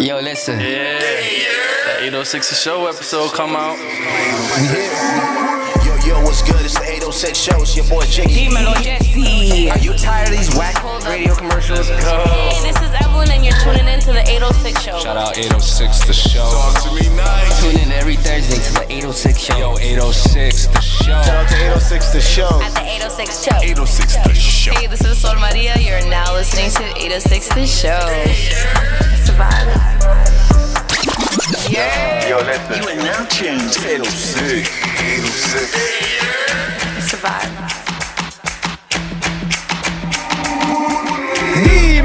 Yo, listen. Yeah. That 806 The Show episode come out. Yo, what's good? It's the 806 Show. It's your boy Jiggy. Dímelo, Jesse. Are you tired of these whack radio commercials? Go. Hey, this is Evelyn, and you're tuning in to the 806 Show. Shout out 806 The Show. Talk to me nice. Tune in every Thursday to the 806 Show. Yo, 806 The Show. Shout out to 806 The Show. At the 806 Show. 806 The Show. Hey, this is Sol Maria. You're now listening to 806 The Show. Survive. Yeah. Yo, listen. You are now tuned to 806. 806. Survive.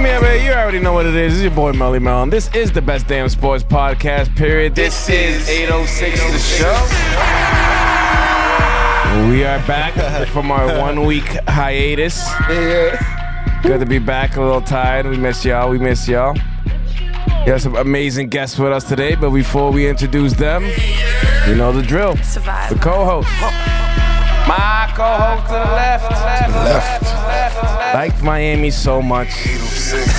Man, you already know what it is. It's your boy Melly Mel, and this is the best damn sports podcast, period. This is 806 The Show. We are back from our 1 week hiatus. Good to be back, a little tired. We miss y'all. We got some amazing guests with us today, but before we introduce them, you know the drill. Survive. The co-host. My co-host to the left. Liked Miami so much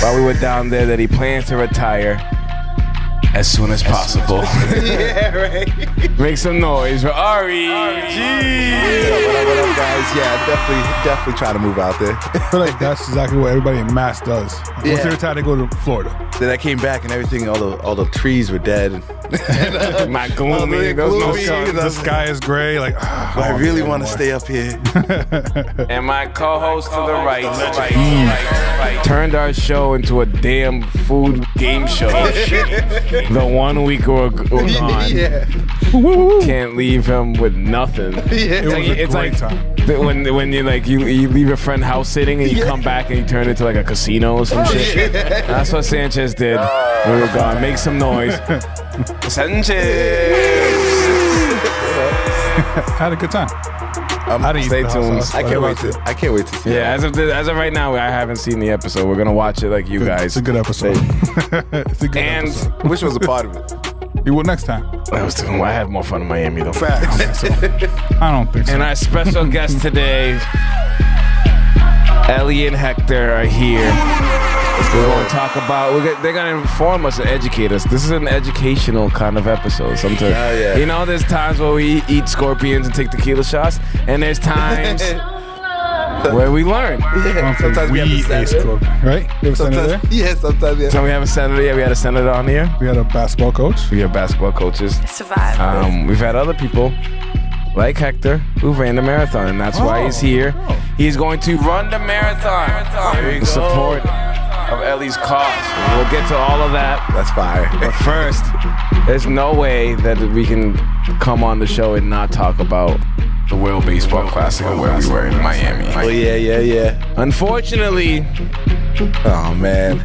while we were down there that he plans to retire as soon as possible. Yeah, right. Make some noise for Ari. What up, guys? Yeah, definitely try to move out there. I feel like that's exactly what everybody in Mass does. Once they retire, they go to Florida. Then I came back and everything, all the trees were dead. My gloomy. The sky is gray. Like, I really want to stay up here. And my co-host to the right turned our show into a damn food game show. The 1 week we're gone. Yeah. Can't leave him with nothing. It was a great time. When you like you leave your friend house sitting and you come back and you turn it into like a casino or some shit. That's what Sanchez did when we were gone. Make some noise. Sanchez. Had a good time. Stay tuned. I can't wait to see it. Yeah, as of right now, I haven't seen the episode. We're gonna watch it like you guys. It's a good episode. It's a good episode. Which was a part of it? You will next time. I had more fun in Miami though. Facts. I don't think so. And our special guest today, Ellie and Hector, are here. We're going to talk about. They're going to inform us and educate us. This is an educational kind of episode. Sometimes, you know, there's times where we eat scorpions and take tequila shots, and there's times where we learn. Yeah. Sometimes we have a senator. Right? You have a senator? Yeah, sometimes. Yeah. So we have a senator. Yeah, we had a senator on here. We had a basketball coach. We have basketball coaches. Survive. We've had other people like Hector who ran the marathon, and that's why he's here. He's going to run the marathon in support of Ellie's cause. We'll get to all of that. That's fire. But first, there's no way that we can come on the show and not talk about the World Baseball Classic and where we were in Miami. Oh yeah. Unfortunately, Oh man.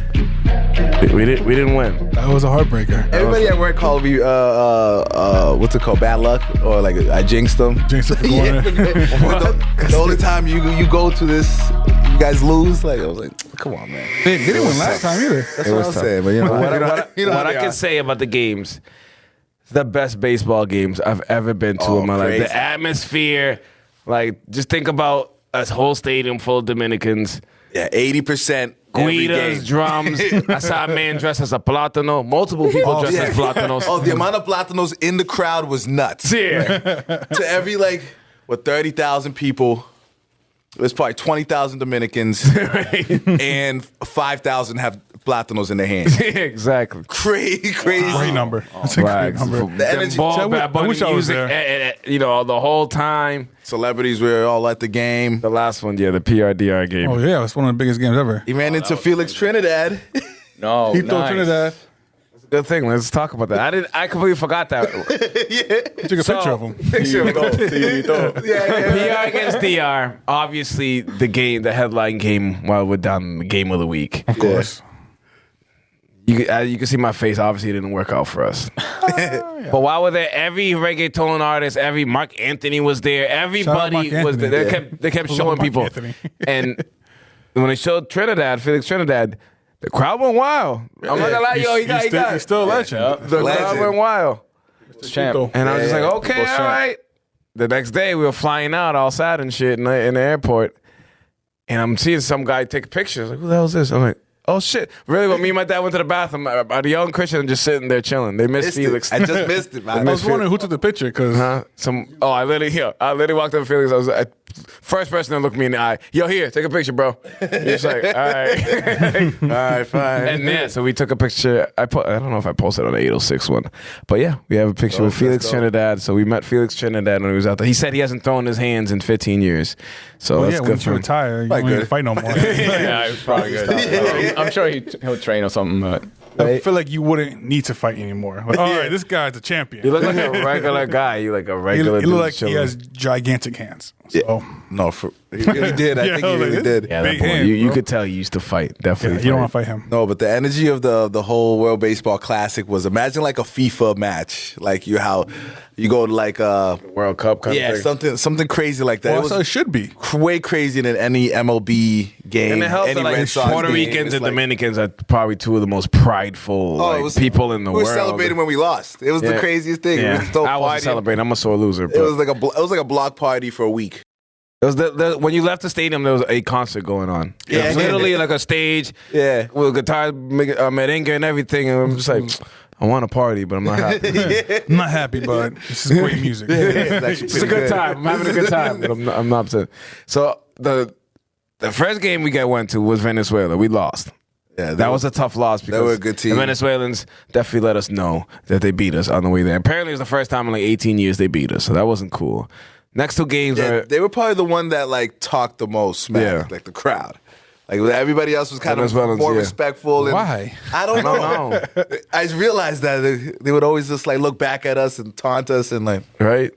we didn't win. That was a heartbreaker. Everybody at work called me what's it called? Bad luck, or like I jinxed them. Jinx it for going The only time you go to this, you guys lose. Like I was like, come on, man. They didn't win last time either. That's what I'm saying. But you know What I can say about the games, it's the best baseball games I've ever been to in my life. crazy. The atmosphere, like just think about a whole stadium full of Dominicans. Yeah, 80%. Every Guidas, game. drums. I saw a man dressed as a plátano. Multiple people dressed as plátanos. Oh, the amount of plátanos in the crowd was nuts. Yeah. To every 30,000 people, there's probably 20,000 Dominicans, and 5,000 have plátanos in their hands. Exactly. Crazy. Great number. That's a great number. The energy. Ball, I Bad Bunny wish I was music, the whole time. Celebrities were all at the game. The last one, the PRDR game. Oh yeah, it's one of the biggest games ever. He ran into Felix Trinidad. No, He threw Trinidad. Good thing. Let's talk about that. I completely forgot that. Took a picture of him. PR against DR. Obviously, the headline game while we're done, the game of the week. Of course. You can see my face. Obviously, it didn't work out for us. But while we're there, every reggaeton artist, every Mark Anthony was there. Everybody Mark was there. Anthony. They kept Love showing Mark people. Anthony. And when they showed Felix Trinidad, the crowd went wild. I'm not gonna lie, he got He's still a legend. the crowd went wild. Champ. And I was just like, okay, all right. The next day, we were flying out all sad and shit in the airport. And I'm seeing some guy take pictures. Like, who the hell is this? I'm like, Oh shit! Really? When me and my dad went to the bathroom, Ariel and Christian just sitting there chilling. They missed Felix. I just missed it, man. I was wondering who took the picture because I literally walked up to Felix. I was like, first person that looked me in the eye. Yo, here, take a picture, bro. He was like, all right, all right, fine. And yeah, so we took a picture. I don't know if I posted on the 806 one, but yeah, we have a picture with Felix Trinidad. So we met Felix Trinidad when he was out there. He said he hasn't thrown his hands in 15 years. So that's good once for you him. retire, you don't need to fight no more. Yeah, it's probably good. I'm sure he'll train or something, but I feel like you wouldn't need to fight anymore. Like, all right, this guy's a champion. You look like a regular guy. You like a regular. He look like he has gigantic hands. So No, he really did. I think he really did. Yeah, Big that boy, hand, you bro. could tell you used to fight. Definitely, you don't want to fight him. No, but the energy of the whole World Baseball Classic was, imagine like a FIFA match, like how you go to like World Cup kind of thing. something crazy like that. Well, it was so it should be. way crazier than any MLB game. And it helps any that like Red Sox Puerto game. Ricans It's and like- Dominicans are probably two of the most prideful people in the we world. were celebrating when we lost. It was the craziest thing. Yeah. We were still I wasn't partying. celebrating. I'm a sore loser. But It was like a block party for a week. it was when you left the stadium, there was a concert going on. Yeah. It was literally like a stage. Yeah. With guitar, merengue, and everything. And I'm just like, I want to party, but I'm not happy. I'm not happy, but this is great music. It's a good time. I'm having a good time, but I'm not upset. So the first game we went to was Venezuela. We lost. Yeah, That was a tough loss because were a good team. the Venezuelans definitely let us know that they beat us on the way there. Apparently, it was the first time in like 18 years they beat us, so that wasn't cool. Next two games Yeah, are they were probably the one that like talked the most smack, Yeah. like the crowd. Like everybody else was kind of Venezuelans, more yeah. respectful. And Why? I don't know. I just realized that they would always just like look back at us and taunt us and like. right.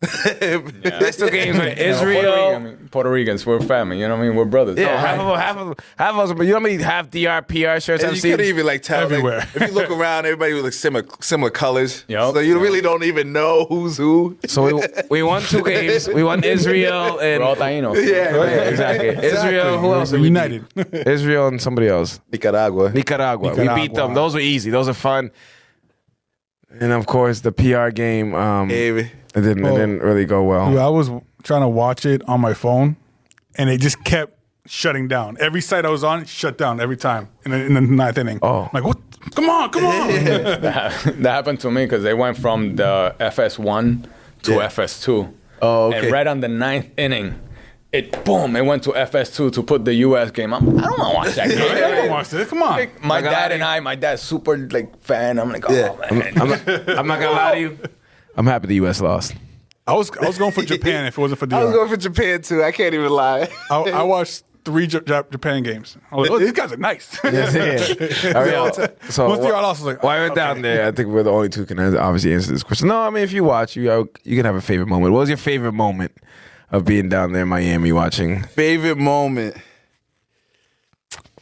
Next two games are Israel. Puerto Ricans, we're family. You know what I mean? We're brothers. Yeah, half of us. But you know how many half DR PR shirts And I've you seen? couldn't even like tell. Like, Everywhere. if you look around, everybody was like similar colors. Yup. So you really don't even know who's who. So we won two games. We won Israel and We're all Taínos. Yeah, Yeah, exactly. Israel. Who else? did we United. beat? Israel and somebody else. Nicaragua. Nicaragua. We beat them. Those were easy. Those are fun. And of course, the PR game. Hey, It didn't really go well. Dude, I was trying to watch it on my phone, and it just kept shutting down. Every site I was on, shut down every time in the ninth inning. Oh. I'm like, what? Come on. That happened to me because they went from the FS1 to FS2. Oh, okay. And right on the ninth inning, it went to FS2 to put the US game. I don't want to watch that game. I don't watch this. Come on. My dad's super like fan. I'm like, oh Yeah. man. I'm not gonna lie to you. I'm happy the U.S. lost. I was going for Japan if it wasn't for I was DR. going for Japan too. I can't even lie. I watched 3 Japan games. I was like, oh, these guys are nice. So Once DR lost, I was like, while we're down there, I think we're the only two can obviously answer this question. No, I mean if you watch, you can have a favorite moment. What was your favorite moment of being down there in Miami watching? Favorite moment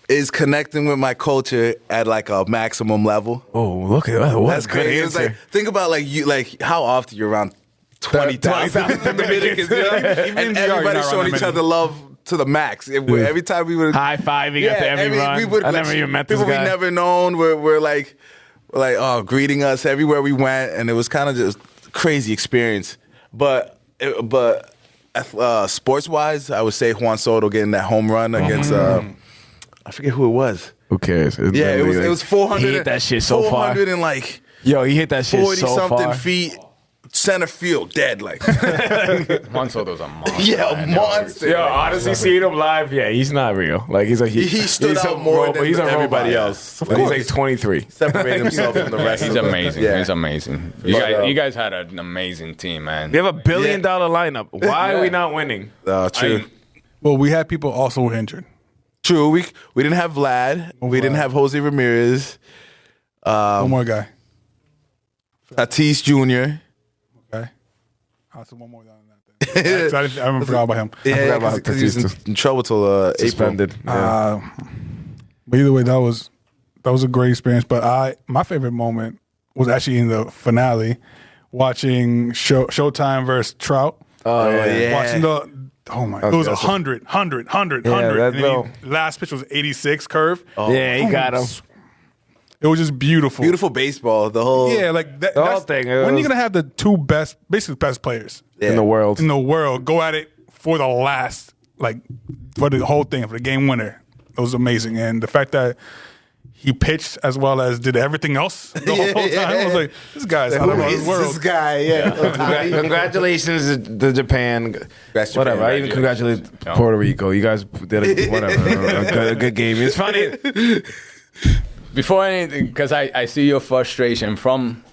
is connecting with my culture at like a maximum level. Oh, look at that! What That's a good crazy. It's answer. like think about like how often you're around 20,000 Dominicans, you know? And DR, you're everybody not showing around each that other love to the max. Every time we would High fiving after every run. I never even met this people guy. we never known were like greeting us everywhere we went, and it was kind of just a crazy experience. But sports wise, I would say Juan Soto getting that home run against I forget who it was. Who cares? It's Yeah, literally it was 400. He hit that shit so far. 400 and like Yo, he hit that shit 40 so something far. feet, center field, dead like. Juan Soto's a monster. Yeah, a man. monster. Yo, honestly, seeing him live, yeah, he's not real. Like he stood he's out a more robot. than He's a everybody robot. else. Of Like, he's course. like 23. Separated himself from the rest He's of them. amazing. Yeah. He's amazing. You guys had an amazing team, man. We have $1 billion lineup. Why are we not winning? True. well, we had people also who were injured. True. We didn't have Vlad. We didn't have Jose Ramirez. One more guy. Tatis Jr. Okay. I'll say one more down that. I remember forgot about him. Yeah, about because he was Tatis, in trouble till Suspended. April. But either way, that was a great experience. But my favorite moment was actually in the finale, watching Showtime versus Trout. Oh yeah. Watching it was 100. Yeah, that And then little- last pitch was 86 curve. Yeah, he got him. It was just beautiful. Beautiful baseball. The whole Yeah, like that, The whole that's- thing, it When are was- you gonna have the two best, basically best players In the world. in the world go at it for the last, like for the whole thing, for the game winner? it was amazing. And the fact that he pitched as well as did everything else the whole time, I was like, this guy's out of his world. This guy, yeah. Congratulations to Japan. Whatever. I even congratulate Puerto Rico. You guys did a good game. It's funny. Before anything, because I see your frustration from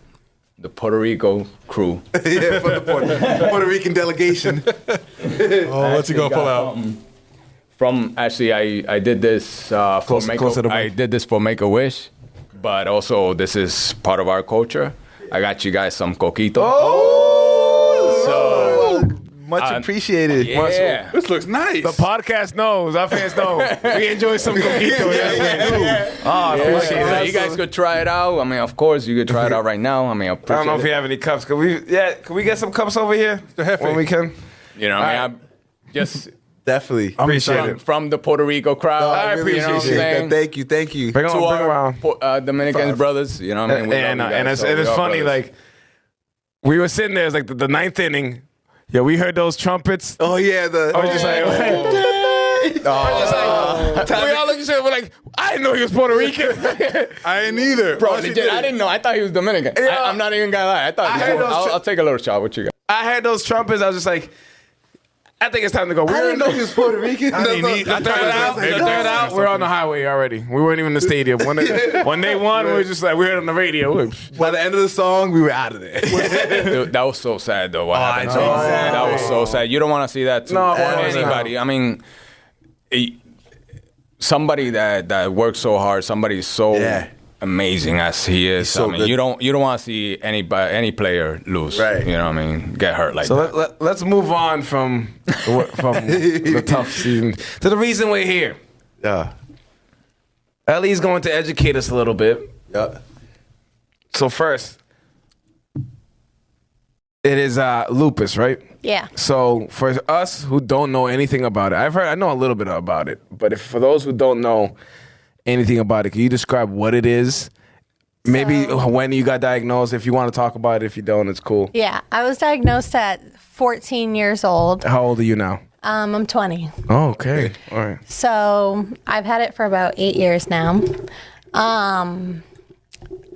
the Puerto Rico crew. Yeah, from the Puerto Rican delegation. What's he gonna pull out? I did this for closer to I did this for Make-A-Wish, but also this is part of our culture. I got you guys some coquito. Much appreciated. Yeah. This looks nice. The podcast knows. Our fans know. We enjoy some coquito. I appreciate So it. you guys could try it out. I mean, of course, you could try it out right now. I mean, I don't know if you have any cups. Can we get some cups over here when we can? You know, I mean, I just Definitely. Appreciate it. from the Puerto Rico crowd. I appreciate you know what I'm saying? Thank you. Bring To on, bring our around. Dominican brothers, you know what I mean? We love you guys, And so it's we are funny, brothers. like, we were sitting there, it's like the ninth inning. Yeah, we heard those trumpets. Oh yeah, I was just like, we all looked at each other, we're like, I didn't know he was Puerto Rican. I ain't either. Bro, legit, I didn't know. I thought he was Dominican. I'm not even gonna lie. I thought heard those I'll take a little shot with you guys. I heard those trumpets, I was just like, I think it's time to go. I didn't know he was Puerto Rican. I didn't need- The third out, we're on the highway already. We weren't even in the stadium. When they won, we were just like, we heard on the radio. By the end of the song, we were out of there. Dude, that was so sad, though. What happened? I know. That was so sad. You don't want to see that to No, for of course anybody. I mean, somebody that works so hard, somebody so Yeah. amazing as he is. so I mean, good. you don't want to see any player lose. Right. You know what I mean? Get hurt like So that. let's move on from the tough season to the reason we're here. Yeah. Ellie's going to educate us a little bit. Yeah. So first, it is lupus, right? Yeah. So for us who don't know anything about it, I know a little bit about it, but for those who don't know anything about it, can you describe what it is? Maybe when you got diagnosed, if you want to talk about it. If you don't, it's cool. Yeah, I was diagnosed at 14 years old. How old are you now? I'm 20. Oh, okay. All right. So I've had it for about 8 years now.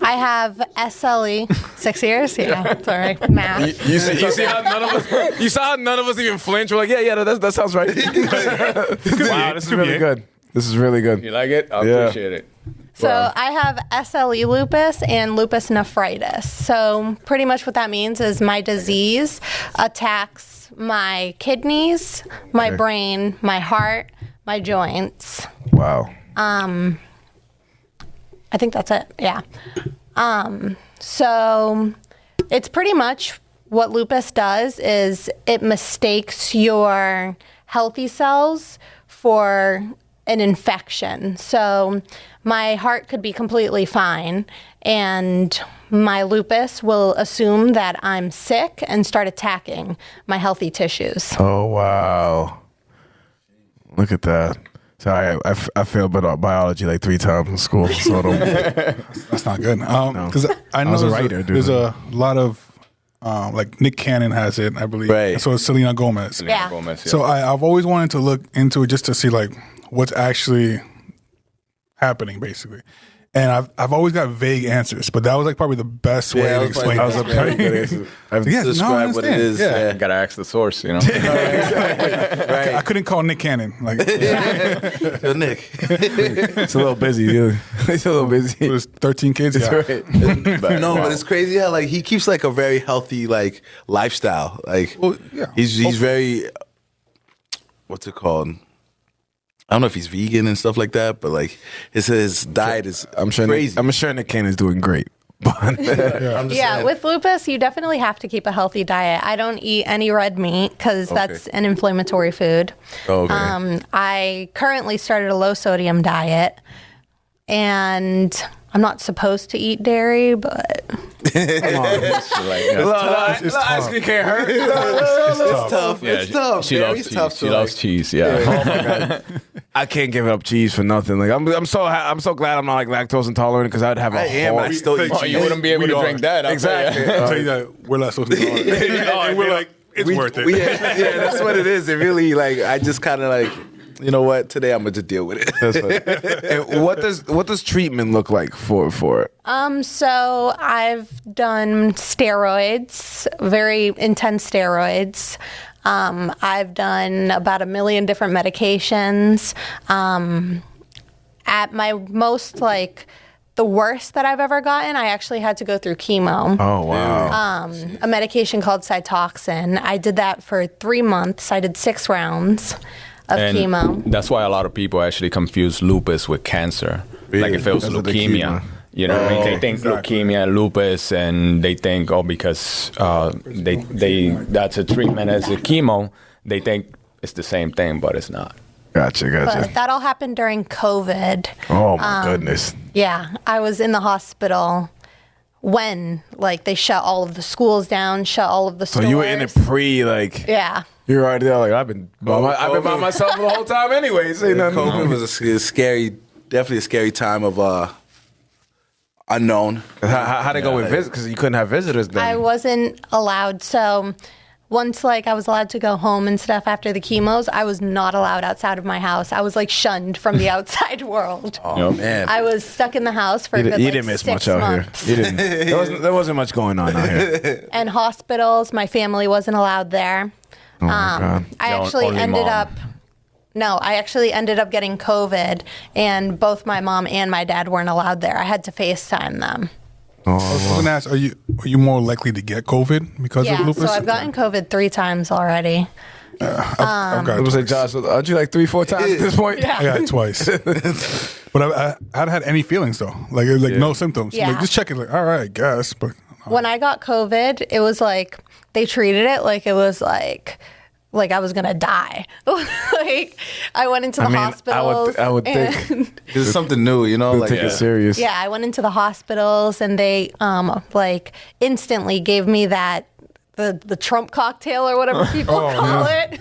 I have SLE, 6 years. Yeah, sorry, math. You see how none of us? You saw how none of us even flinch. We're like, yeah, that sounds right. Wow, this is really good. This is really good. You like it? I Yeah. appreciate it. So I have SLE lupus and lupus nephritis. So pretty much what that means is my disease attacks my kidneys, my brain, my heart, my joints. Wow. I think that's it. Yeah. So it's pretty much what lupus does is it mistakes your healthy cells for an infection. So my heart could be completely fine and my lupus will assume that I'm sick and start attacking my healthy tissues. Oh wow. Look at that. Sorry, I failed biology like 3 times in school, so don't. That's not good. Because I know was a there's, writer, dude. there's a lot of like Nick Cannon has it, I believe. Right. And so is Selena Gomez. Yeah. Gomez, yeah. So I've always wanted to look into it just to see like what's actually happening, basically. And I've always got vague answers, but that was like probably the best way to explain that was it. a pretty good answer. Yeah, Describe what it understand. is. Yeah. Gotta ask the source, you know. I couldn't call Nick Cannon. Like it Yo, Nick. It's a little busy. Dude. It's a little busy. was 13 kids. Yeah. No, but it's crazy how like he keeps like a very healthy like lifestyle. Like Well, yeah. he's very what's it called? I don't know if he's vegan and stuff like that, but like his diet is I'm sure. crazy. I'm sure Nick Cannon's doing great. But I'm just Yeah, saying. with lupus, you definitely have to keep a healthy diet. I don't eat any red meat because that's an inflammatory food. Okay. I currently started a low sodium diet, and I'm not supposed to eat dairy, but It's ice tough. cream can't hurt. It's tough. Yeah, It's tough. She loves Dairy's cheese. tough She to, loves like- cheese. Yeah. I can't give up cheese for nothing. Like I'm so glad I'm not like lactose intolerant because I'd have a I am, but I still eat Oh, cheese. you wouldn't be able We to are. drink that. I'll tell ya. Exactly. I'll tell you that we're not supposed to do it. And we're like, it's worth it. Yeah, that's what it is. It really like I just kind of like you know what? Today I'm gonna just deal with it. That's what. And what does treatment look like for it? So I've done steroids, very intense steroids. I've done about 1 million different medications. At my most the worst that I've ever gotten, I actually had to go through chemo. Oh wow. A medication called Cytoxin. I did that for 3 months. I did 6 rounds of chemo. That's why a lot of people actually confuse lupus with cancer. Like if it was Because of the leukemia. chemo. You know what I mean? They think leukemia and lupus, and they think, because they that's a treatment as a chemo, they think it's the same thing, but it's not. Gotcha. But that all happened during COVID. Oh my goodness. Yeah, I was in the hospital when they shut all of the schools down, shut all of the So stores. you were in it Yeah. You're already there. I've been by myself the whole time anyway. Say nothing. COVID was a scary, definitely a scary time of unknown. How'd it go with visitors? Because you couldn't have visitors then. I wasn't allowed. So once I was allowed to go home and stuff after the chemos, I was not allowed outside of my house. I was shunned from the outside world. Oh man, I was stuck in the house for a good, you didn't miss 6 much out months. here. You didn't. There wasn't much going on out here. And hospitals, my family wasn't allowed there. Oh my God. I Your actually only ended mom. up. No, I actually ended up getting COVID, and both my mom and my dad weren't allowed there. I had to FaceTime them. I was going to ask, are you more likely to get COVID because of Yeah, lupus? so I've gotten COVID 3 times already. I've got I was like, twice. Josh, aren't you 3-4 times at this point? I got it twice. But I hadn't had any feelings though. No symptoms. Yeah. Just check it. All right, I guess. But When I got COVID, it was they treated it like it was like I was gonna die. I went into the hospitals. I would think it's something new, you know. take it serious. Yeah, I went into the hospitals, and they instantly gave me the Trump cocktail or whatever people call it.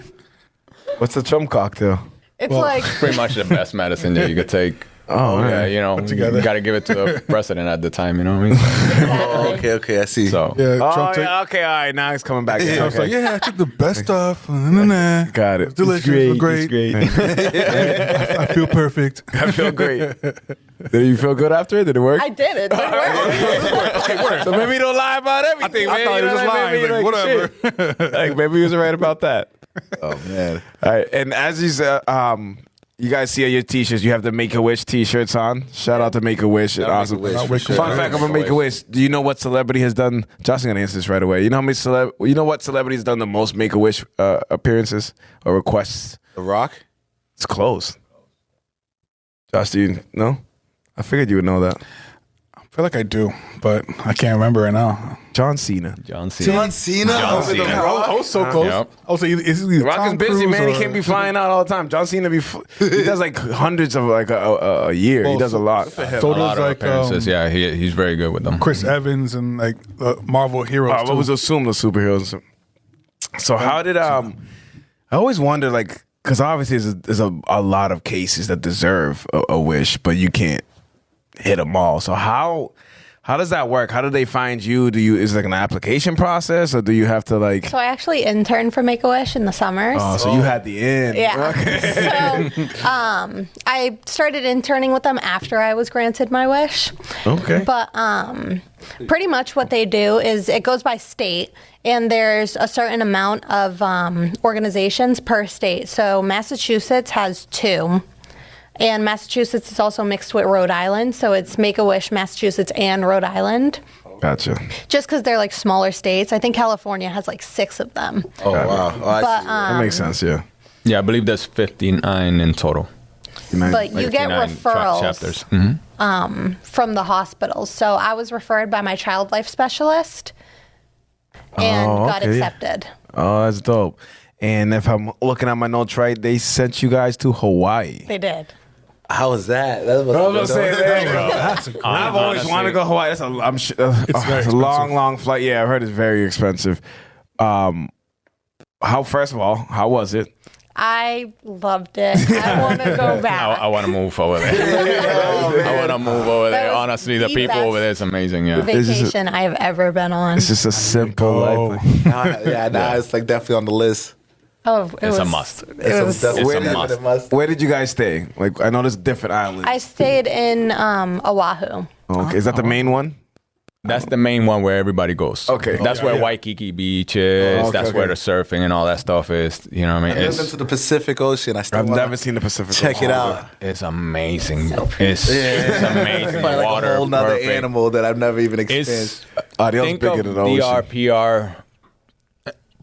What's the Trump cocktail? It's Pretty much the best medicine that you could take. Oh, Yeah, man. you know, together. you got to give it to the president at the time, you know what I mean? exactly. Okay, I see. So, yeah, Oh, Trump yeah, okay, all right. Now he's coming back. I was Okay. I took the best stuff. Nah. Got it. It's delicious. It's great. I feel perfect. I feel great. Did you feel good after it? Did it work? I did it. It worked. So maybe you don't lie about everything, I man. thought You he was know, lying. maybe, Whatever. shit. Maybe he was right about that. Oh man, All right, and as you said, you guys see on your t-shirts, you have the Make-A-Wish t-shirts on. Shout out to Make-A-Wish. Awesome. Make-A-Wish, for Fun sure. fact about Make-A-Wish. Do you know what celebrity has done? Josh is going to answer this right away. You know how many you know what celebrity has done the most Make-A-Wish appearances or requests? The Rock. It's close. Josh, do you know? I figured you would know that. I feel like I do, but I can't remember right now. John Cena. John Cena. John Cena. John Over the Cena. Rock? I was so close. Yep. I was The Rock is busy, man. He can't be flying out all the time. John Cena he does hundreds of a year. He does a lot. So A does lot of appearances. Yeah, he's very good with them. Chris Evans and Marvel heroes. I was assumed the superheroes. So how did I always wonder because obviously there's a lot of cases that deserve a wish, but you can't hit them all. So how does that work? How do they find you? Is it an application process, or do you have to So I actually interned for Make-A-Wish in the summers. Oh, so you had the in. Yeah. Okay. So I started interning with them after I was granted my wish. Okay. But pretty much what they do is it goes by state, and there's a certain amount of organizations per state. So Massachusetts has 2. And Massachusetts is also mixed with Rhode Island, so it's Make-A-Wish, Massachusetts, and Rhode Island. Gotcha. Just because they're smaller states. I think California has 6 of them. Oh wow. Oh, I But see. That makes sense. Yeah. Yeah, I believe there's 59 in total. But you get 59 referrals chapters. from the hospitals. So I was referred by my child life specialist and got okay. accepted. Oh, that's dope. And if I'm looking at my notes right, they sent you guys to Hawaii. They did. How was that? That was I was saying, there you go. I've always Honestly. wanted to go to Hawaii. It's a long flight. Yeah, I've heard it's very expensive. First of all, how was it? I loved it. I want to go back. I want to move over there. I want to move over That there. was Honestly, the the people best over there is amazing. Yeah. vacation I have ever been on. It's just a simple life. Yeah, now it's definitely on the list. Oh, It's a must. It was. It's a must. Where did you guys stay? Like, I know there's different islands. I stayed in Oahu. Okay, is that the main one? That's the main one where everybody goes. Okay. That's where Waikiki Beach is. Oh, okay, That's where okay. the surfing and all that stuff is. You know what I mean? I've been to the Pacific Ocean. I still I've wanna never seen the Pacific check it Ocean. out. It's amazing. It's amazing. Probably like Water, a whole nother perfect. animal that I've never even experienced. Adios Think bigger of than the ocean. DRPR,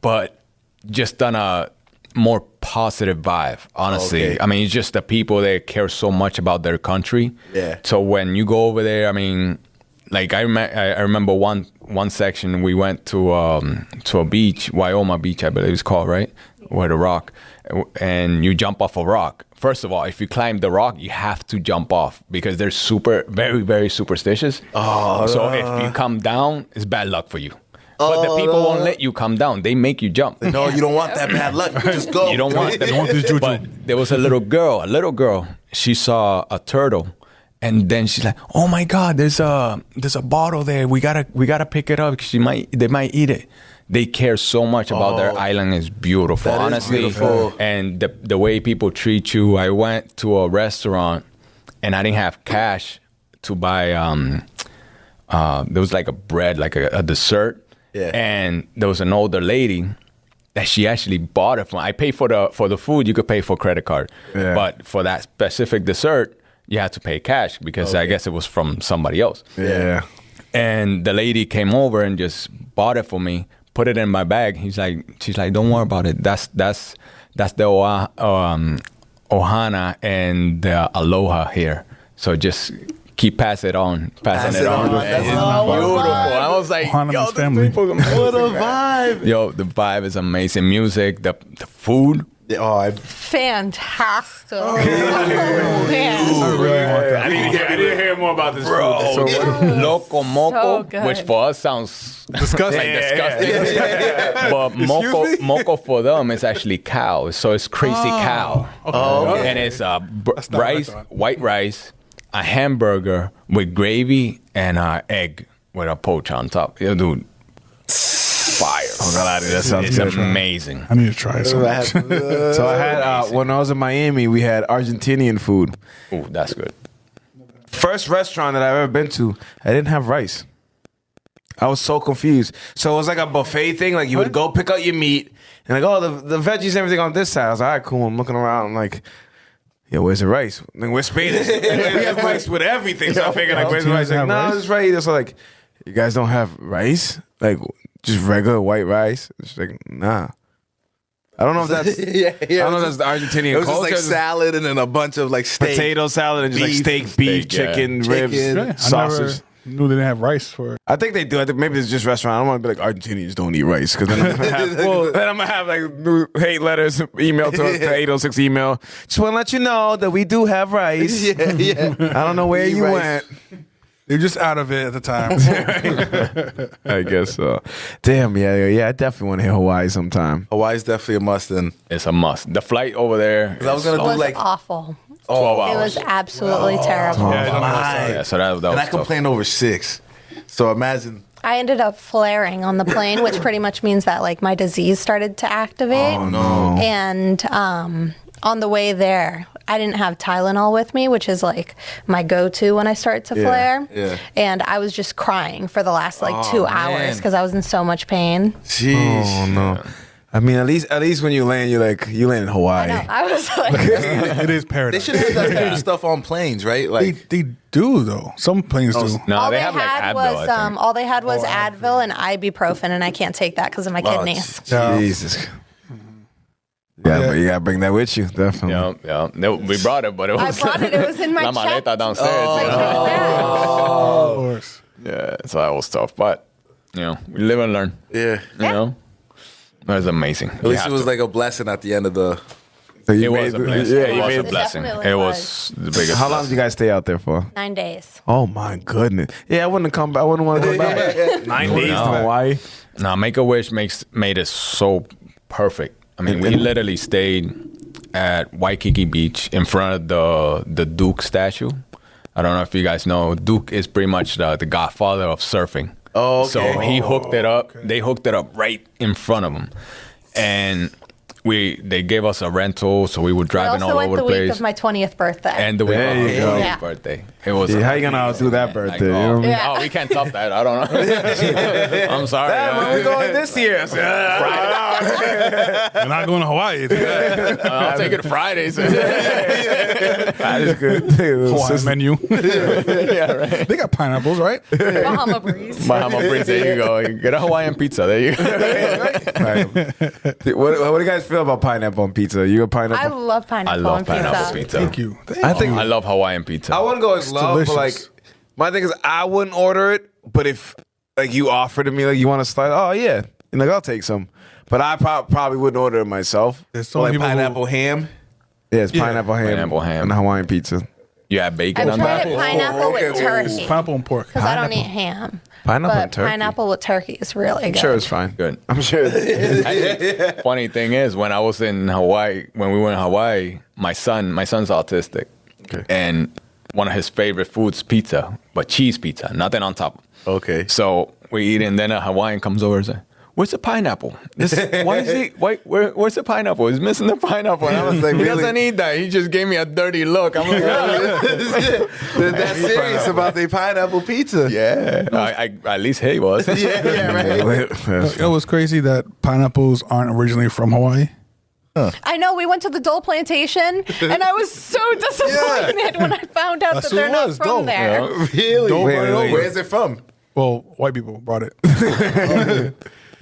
but just on a more positive vibe, honestly. Okay. I mean, it's just the people that care so much about their country. Yeah. So when you go over there, I mean, like I remember one section we went to a beach, Wyoma Beach, I believe it's called, right? Where the rock, and you jump off a rock. First of all, if you climb the rock, you have to jump off because they're very, very superstitious. Oh, so if you come down, it's bad luck for you. But the people won't let you come down. They make you jump. No, you don't want that bad luck. Just go. You don't want You don't want this juju. But there was a little girl. She saw a turtle, and then she's like, "Oh my God, there's a bottle there. We gotta pick it up. They might eat it." They care so much about their island. Is beautiful, That is honestly. beautiful. And the way people treat you. I went to a restaurant, and I didn't have cash to buy. There was like a bread, like a dessert. Yeah. And there was an older lady that she actually bought it from. I paid for the food. You could pay for credit card, but for that specific dessert, you had to pay cash because I guess it was from somebody else. Yeah. And the lady came over and just bought it for me, put it in my bag. She's like, don't worry about it. That's the ohana and the aloha here. So just keep passing it on. Pass it on. That's It's beautiful. beautiful. I was like, Ohana yo, means this family. people's amazing, What a man. vibe. Yo, the vibe is amazing. Music, the food. Oh, Fantastic. I Man. really want that. I need to hear more about this Bro, food. Loco Moco, So good. which for us sounds Disgusting. like disgusting. But moco for them is actually cow. So it's crazy cow. okay. And it's not what I rice, thought. white rice, a hamburger with gravy, and an egg with a poach on top. Yo, dude, fire. That sounds It's good. amazing. I need to try it. So much. So I had when I was in Miami, we had Argentinian food. Ooh, that's good. First restaurant that I've ever been to, I didn't have rice. I was so confused. So it was like a buffet thing. Like you would go pick out your meat and like, oh, the veggies and everything on this side. I was like, all right, cool. I'm looking around. I'm like, yeah, where's the rice? Like, we're Spanish. We have rice with everything. So I figured, like, where's the rice? Like, Have no, rice? it's right here. So like, you guys don't have rice? Like, just regular white rice? It's like, nah. I don't know if that's. yeah. I don't know if that's the Argentinian It was just culture. like salad and then a bunch of like steak. Potato salad and just like steak, beef, yeah. chicken, ribs, Chicken. Yeah, I sausage. never knew they didn't have rice for it. I think they do. I think maybe it's just restaurant. I don't want to be like Argentinians don't eat rice because then I'm gonna have then I'm gonna have like new hate letters emailed to us to 806 email. Just want to let you know that we do have rice. yeah. I don't know where Eat you rice. went. They're just out of it at the time. I guess so. Damn, yeah. I definitely want to hear Hawaii sometime. Hawaii's definitely a must then. It's a must. The flight over there. I was gonna It do was like awful. 12 It hours. was absolutely terrible. Yeah, I don't know. Yeah, so that was and I tough. complained over 6. So imagine. I ended up flaring on the plane, which pretty much means that like my disease started to activate. Oh no. And on the way there, I didn't have Tylenol with me, which is like my go-to when I start to flare. yeah. And I was just crying for the last like 2 hours because I was in so much pain. Jeez. Oh no. I mean, at least when you land, you land in Hawaii. I was like, It is They paradise. should have that type of stuff on planes, right? Like They do though. Some planes do. No, all they they have like had Advil, was I think. all they had was Advil and ibuprofen, and I can't take that because of my kidneys. Yeah. Jesus. Yeah, but you gotta bring that with you, definitely. Yeah. No, we brought it, but it I was brought it. It was in my La check. maleta downstairs. My you know? check bag. Of course. Yeah, so that was tough, but we live and learn. yeah. You know, it was amazing. At least it was like a blessing at the end of the. So you It was a made- blessing. Yeah, It you was made. a It blessing. definitely It was. was the biggest. How long did you guys stay out there for? 9 days. Oh my goodness. Yeah, I wouldn't come back. I wouldn't want to come back. 9 days to No. Hawaii. Now, Make a Wish made it so perfect. I mean, we literally stayed at Waikiki Beach in front of the Duke statue. I don't know if you guys know, Duke is pretty much the godfather of surfing. Oh, okay. So he hooked it up. They hooked it up right in front of him. And they gave us a rental, so we were I driving also all went over the the week place. of my 20th birthday. And the week There of you go. my Yeah. birthday. It was. Yeah, how you gonna outdo that man. birthday? You know what I mean? Yeah. Oh, we can't top that. I don't know. I'm sorry. Dad, when we going this year? I said, You're not going to Hawaii. I'll take it Fridays. that is good. Hawaiian menu. Yeah, right. They got pineapples, right? Bahama Breeze. Bahama Breeze. There you go. Get a Hawaiian pizza. There you go. What do you guys feel about pineapple on pizza? You a I pineapple? love pineapple I love on pineapple pizza. pizza. Thank you. I think I love Hawaiian pizza. I wouldn't go as love, but like delicious. my thing is I wouldn't order it. But if like you offered to me, like you want to slice, oh yeah, and like I'll take some. But I probably wouldn't order it myself. There's so Like many people who- pineapple ham. Yeah, it's pineapple ham, Pineapple ham. and Hawaiian pizza. You have bacon I've on tried that? it pineapple with okay. turkey. pineapple and pork. Because I don't eat ham. Pineapple But and turkey. pineapple with turkey is really good. Sure, it's fine. Good. I'm sure. Actually, funny thing is, when I was in Hawaii, when we were in Hawaii, my son's autistic, and one of his favorite foods, pizza, but cheese pizza, nothing on top. Okay. So we eat, and then a Hawaiian comes over and says, "Where's the pineapple? Where's the pineapple? He's missing the pineapple." And I was like, "He Really? doesn't eat that." He just gave me a dirty look. I'm like, They're that serious about their pineapple pizza. "Yeah." At least he was. Yeah, right. You know what's crazy? That pineapples aren't originally from Hawaii. I know. We went to the Dole Plantation, and I was so disappointed when I found out That's that they're what it not was, from Dole. there. Really? Don't bring it over. Where's it from? Well, white people brought it.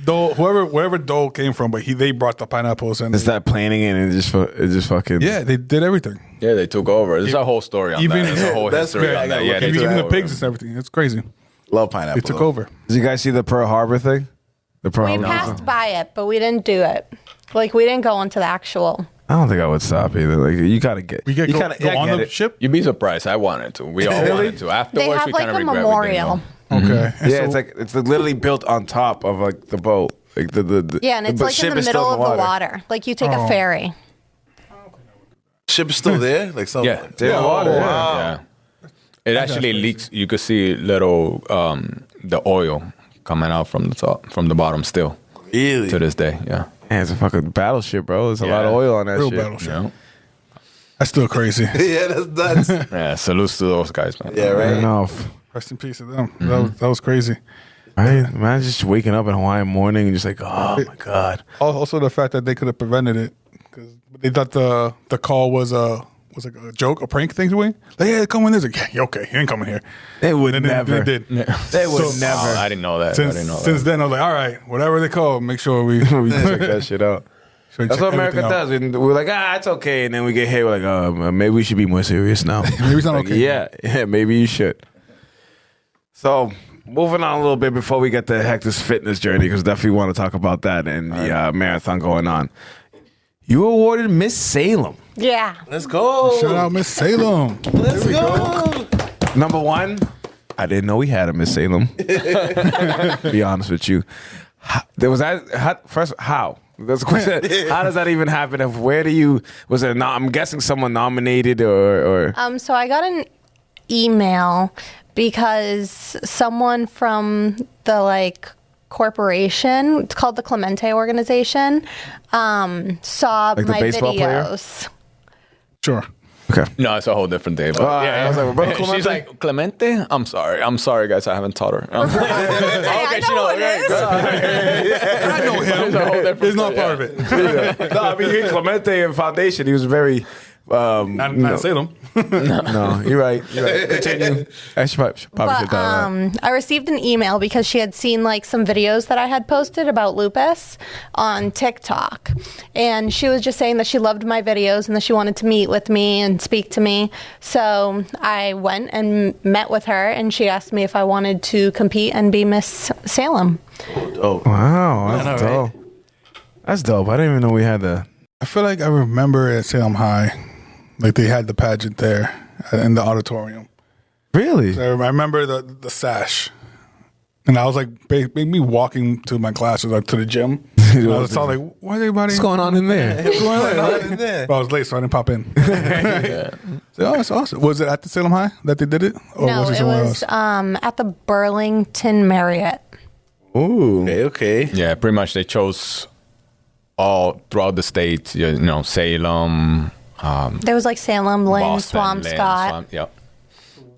Dole, wherever Dole came from, but they brought the pineapples and It's that planning it and it just fucking. yeah, they did everything. Yeah, they took over. There's a whole story on Even- that. There's a whole That's history great. on I that. gotta Yeah, look they into took Even the over. pigs and everything. It's crazy. Love pineapple. They took though. over. Did you guys see the Pearl Harbor thing? The Pearl We Harbor. passed by it, but we didn't do it. Like, we didn't go into the actual. I don't think I would stop either. Like you gotta get. We get you go, kinda- go I on get the it. ship. You'd be surprised. I wanted to. We all wanted to. They Afterwards, have we like kind of a regret memorial. we didn't Okay. And Yeah, so- it's like it's literally built on top of like the boat. Like the Yeah, and it's but like in ship the is still middle of the water. Like, you take a ferry. Ship is still there? Like something. Yeah. They're in the water. Oh, yeah. wow. Yeah. It actually leaks. You could see little the oil coming out from the top, from the bottom still Really? to this day. Yeah. Man, it's a fucking battleship, bro. There's a lot of Yeah. oil on that Real shit. battleship. Yeah. That's still crazy. Yeah, that's nuts. Yeah. Salutes to those guys, man. Yeah, I right. don't know. Rest in peace to them. That was crazy. Right? Man, just waking up in Hawaiian morning and just like, oh my god. Also, the fact that they could have prevented it because they thought the call was like a joke, a prank thing to me. Like, yeah, come in. There's like, yeah, okay, he ain't coming here. They would And then never. they did. They would So- never. Oh, I didn't know that. I didn't know Since that. then, I was like, all right, whatever they call, make sure we we check that shit out. sure That's check what America everything out. does. We're like, it's okay, and then we get hit. We're like, maybe we should be more serious now. Maybe it's not Like, okay. yeah, maybe you should. So, moving on a little bit before we get to Hector's fitness journey, because definitely want to talk about that and the marathon going on. You were awarded Miss Salem. Yeah. Let's go. Shout out Miss Salem. Let's go. Number one, I didn't know we had a Miss Salem. Be honest with you. How? That's a question. How does that even happen? Where do you, was it, I'm guessing someone nominated or So I got an email because someone from the corporation, it's called the Clemente organization, saw Like the my baseball player? videos. Sure. okay. No, it's a whole different day. But I was like, brother She's Clemente? like, Clemente? I'm sorry, guys. I haven't taught her. I know who it is. I know him. It's a whole different He's not thing, part of it. No, I mean, he Clemente and Foundation, he was very. Not Salem. No, you're right. Continue. I should probably should But that. I received an email because she had seen some videos that I had posted about lupus on TikTok, and she was just saying that she loved my videos and that she wanted to meet with me and speak to me. So I went and met with her, and she asked me if I wanted to compete and be Miss Salem. Wow, that's dope. That's dope. I didn't even know we had that. I feel like I remember at Salem High, they had the pageant there in the auditorium. Really? I remember the sash. And I was me walking to my classes, to the gym. And I was all like, why is everybody? What's going on in there? What's going on? But I was late, so I didn't pop in. So, oh, that's awesome. Was it at the Salem High that they did it? Or No, was it it somewhere was else? at the Burlington Marriott. Ooh. Okay. Yeah, pretty much they chose all throughout the states. You know, Salem, There was like Salem, Lynn, Boston, Swampscott. Yep.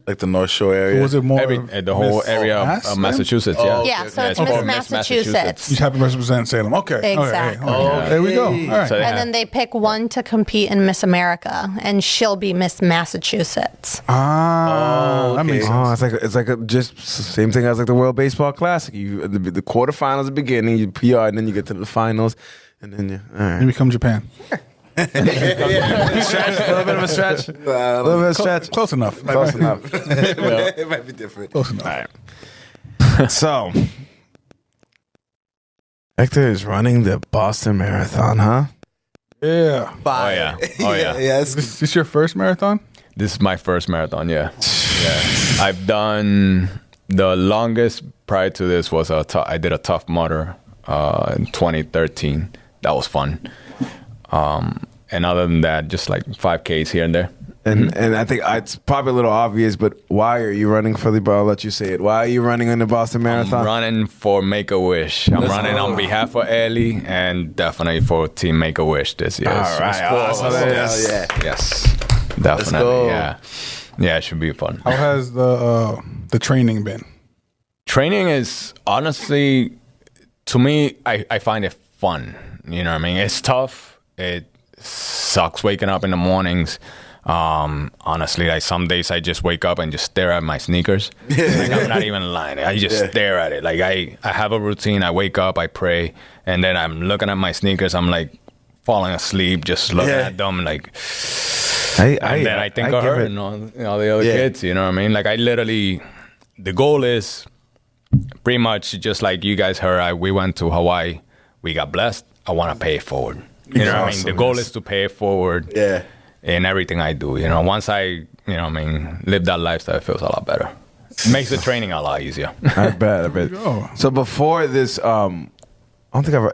Like the North Shore area. Was it more The whole Miss area Mass, of Massachusetts. Yeah. Yeah, so it's for Miss Miss Massachusetts. You have to represent Salem. Okay. Exactly. Okay. There we go. All right. So they And have- then they pick one to compete in Miss America, and she'll be Miss Massachusetts. That makes sense. Oh, it's like a just same thing as like the World Baseball Classic. You the quarterfinals, the beginning, you PR, and then you get to the finals, and then you. All right. You become Japan. Stretch, a little bit of a stretch. A little bit of a stretch. Close enough. Close enough. It might be different. Close enough. All right. So, Hector is running the Boston Marathon, huh? Yeah. Oh yeah. Oh yeah. Yes. Is this your first marathon? This is my first marathon. Yeah. I've done the longest prior to this was I did a Tough Mudder in 2013. That was fun. And other than that, just like 5Ks here and there. And I think it's probably a little obvious, but why are you running for the? I'll let you say it. Why are you running in the Boston Marathon? I'm running for Make-A-Wish. I'm running on behalf of Ellie and definitely for Team Make-A-Wish this year. All right, awesome. Yes. Hell yeah. Yes. Definitely. go. Yeah. Yeah, it should be fun. How has the training been? Training is honestly, to me, I find it fun. You know what I mean? It's tough. It sucks waking up in the mornings. Honestly, like some days I just wake up and just stare at my sneakers. Like, I'm not even lying. I just stare at it. Like I have a routine. I wake up, I pray, and then I'm looking at my sneakers. I'm like falling asleep, just looking at them. Like, and then I think of her and all the other kids. You know what I mean? Like I literally, the goal is pretty much just like you guys heard. We went to Hawaii. We got blessed. I want to pay it forward. You know what I mean? The goal is to pay it forward. Yeah. In everything I do, you know, once I, live that lifestyle, it feels a lot better. It makes the training a lot easier. I bet. So before this, I don't think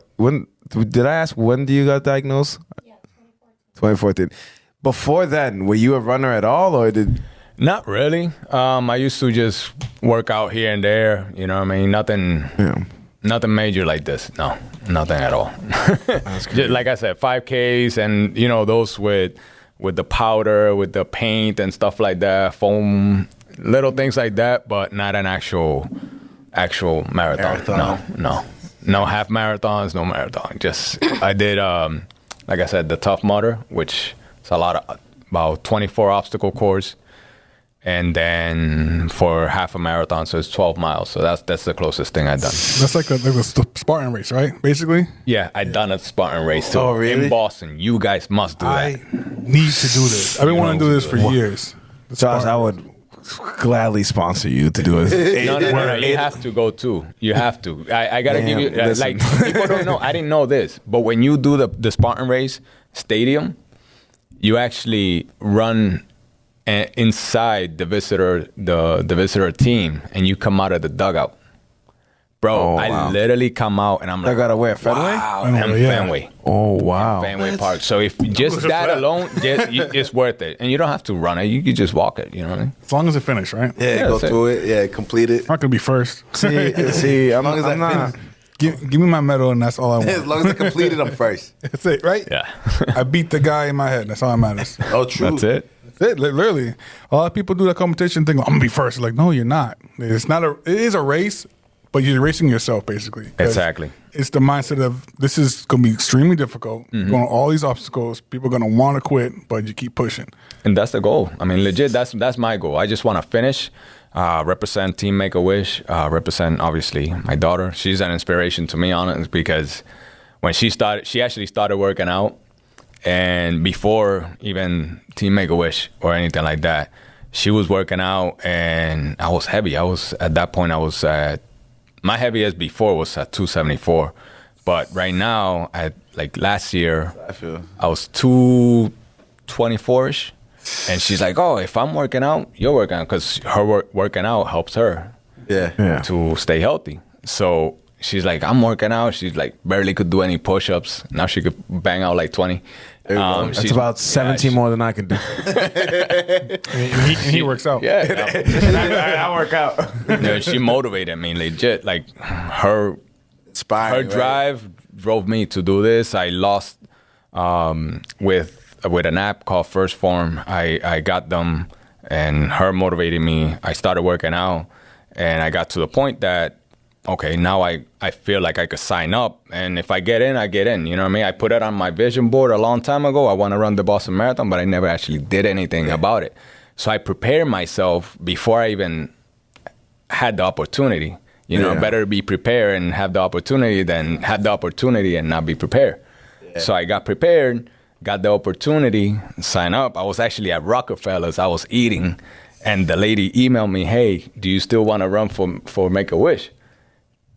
did I ask when do you got diagnosed? Yeah, 2014. Before then, were you a runner at all, or did? Not really. I used to just work out here and there. You know what I mean? Nothing major like this. No, nothing at all. Just like I said, 5Ks and those with the powder, with the paint and stuff like that, foam, little things like that, but not an actual marathon. No half marathons, no marathon. Just I did, like I said, the Tough Mudder, which is about 24 obstacle course, and then for half a marathon, so it's 12 miles. So that's the closest thing I've done. That's like a Spartan race, right? Basically. Yeah, I've done a Spartan race too. Oh, really? In Boston. You guys must do that. I need to do this. I've been wanting to do this for years. The Josh, Spartan I would gladly sponsor you to do it. No. You have to go too. You have to. I gotta give you listen. like people don't know. I didn't know this, but when you do the Spartan race stadium, you actually run inside the visitor team, and you come out of the dugout. Bro, I literally come out and I'm like, Dugout where? Fenway? Wow, Fenway, yeah. Fenway. Oh wow. Fenway Park. So if just that alone, it's worth it. And you don't have to run it. You can just walk it. You know what I mean? As long as it finish, right? Yeah, go through it. Yeah, complete it. I'm not gonna be first. See, I'm long as I not. Give me my medal, and that's all I want. As long as I complete it, I'm first. That's it, right? Yeah. I beat the guy in my head. That's all that matters. Oh, true. That's it. That's it. Literally, a lot of people do that competition thing. I'm gonna be first. Like, no, you're not. It's not a. It is a race, but you're racing yourself, basically. 'Cause Exactly. It's the mindset of this is gonna be extremely difficult. Mm-hmm. Going all these obstacles, people are gonna want to quit, but you keep pushing. And that's the goal. I mean, legit, that's my goal. I just want to finish, represent Team Make-A-Wish, represent, obviously, my daughter. She's an inspiration to me, honestly, because when she actually started working out, and before even Team Make-A-Wish or anything like that, she was working out, and I was heavy. At that point, my heaviest before was at 274. But right now, last year, I was 224-ish. And she's like, oh, if I'm working out, you're working out. Because her working out helps her to stay healthy. So she's like, I'm working out. She's like, barely could do any push-ups. Now she could bang out like 20. That's about 17 more than I can do. And he works out. Yeah. I work out. She motivated me legit. Like her Inspiring. her right? drive drove me to do this. I lost with an app called First Form. I got them, and her motivated me. I started working out, and I got to the point that, okay, now I feel like I could sign up, and if I get in, I get in. You know what I mean? I put it on my vision board a long time ago. I want to run the Boston Marathon, but I never actually did anything about it. So I prepared myself before I even had the opportunity. You know, better be prepared and have the opportunity than have the opportunity and not be prepared. Yeah. So I got prepared, got the opportunity, sign up. I was actually at Rockefeller's. I was eating, and the lady emailed me, "Hey, do you still want to run for Make-A-Wish?"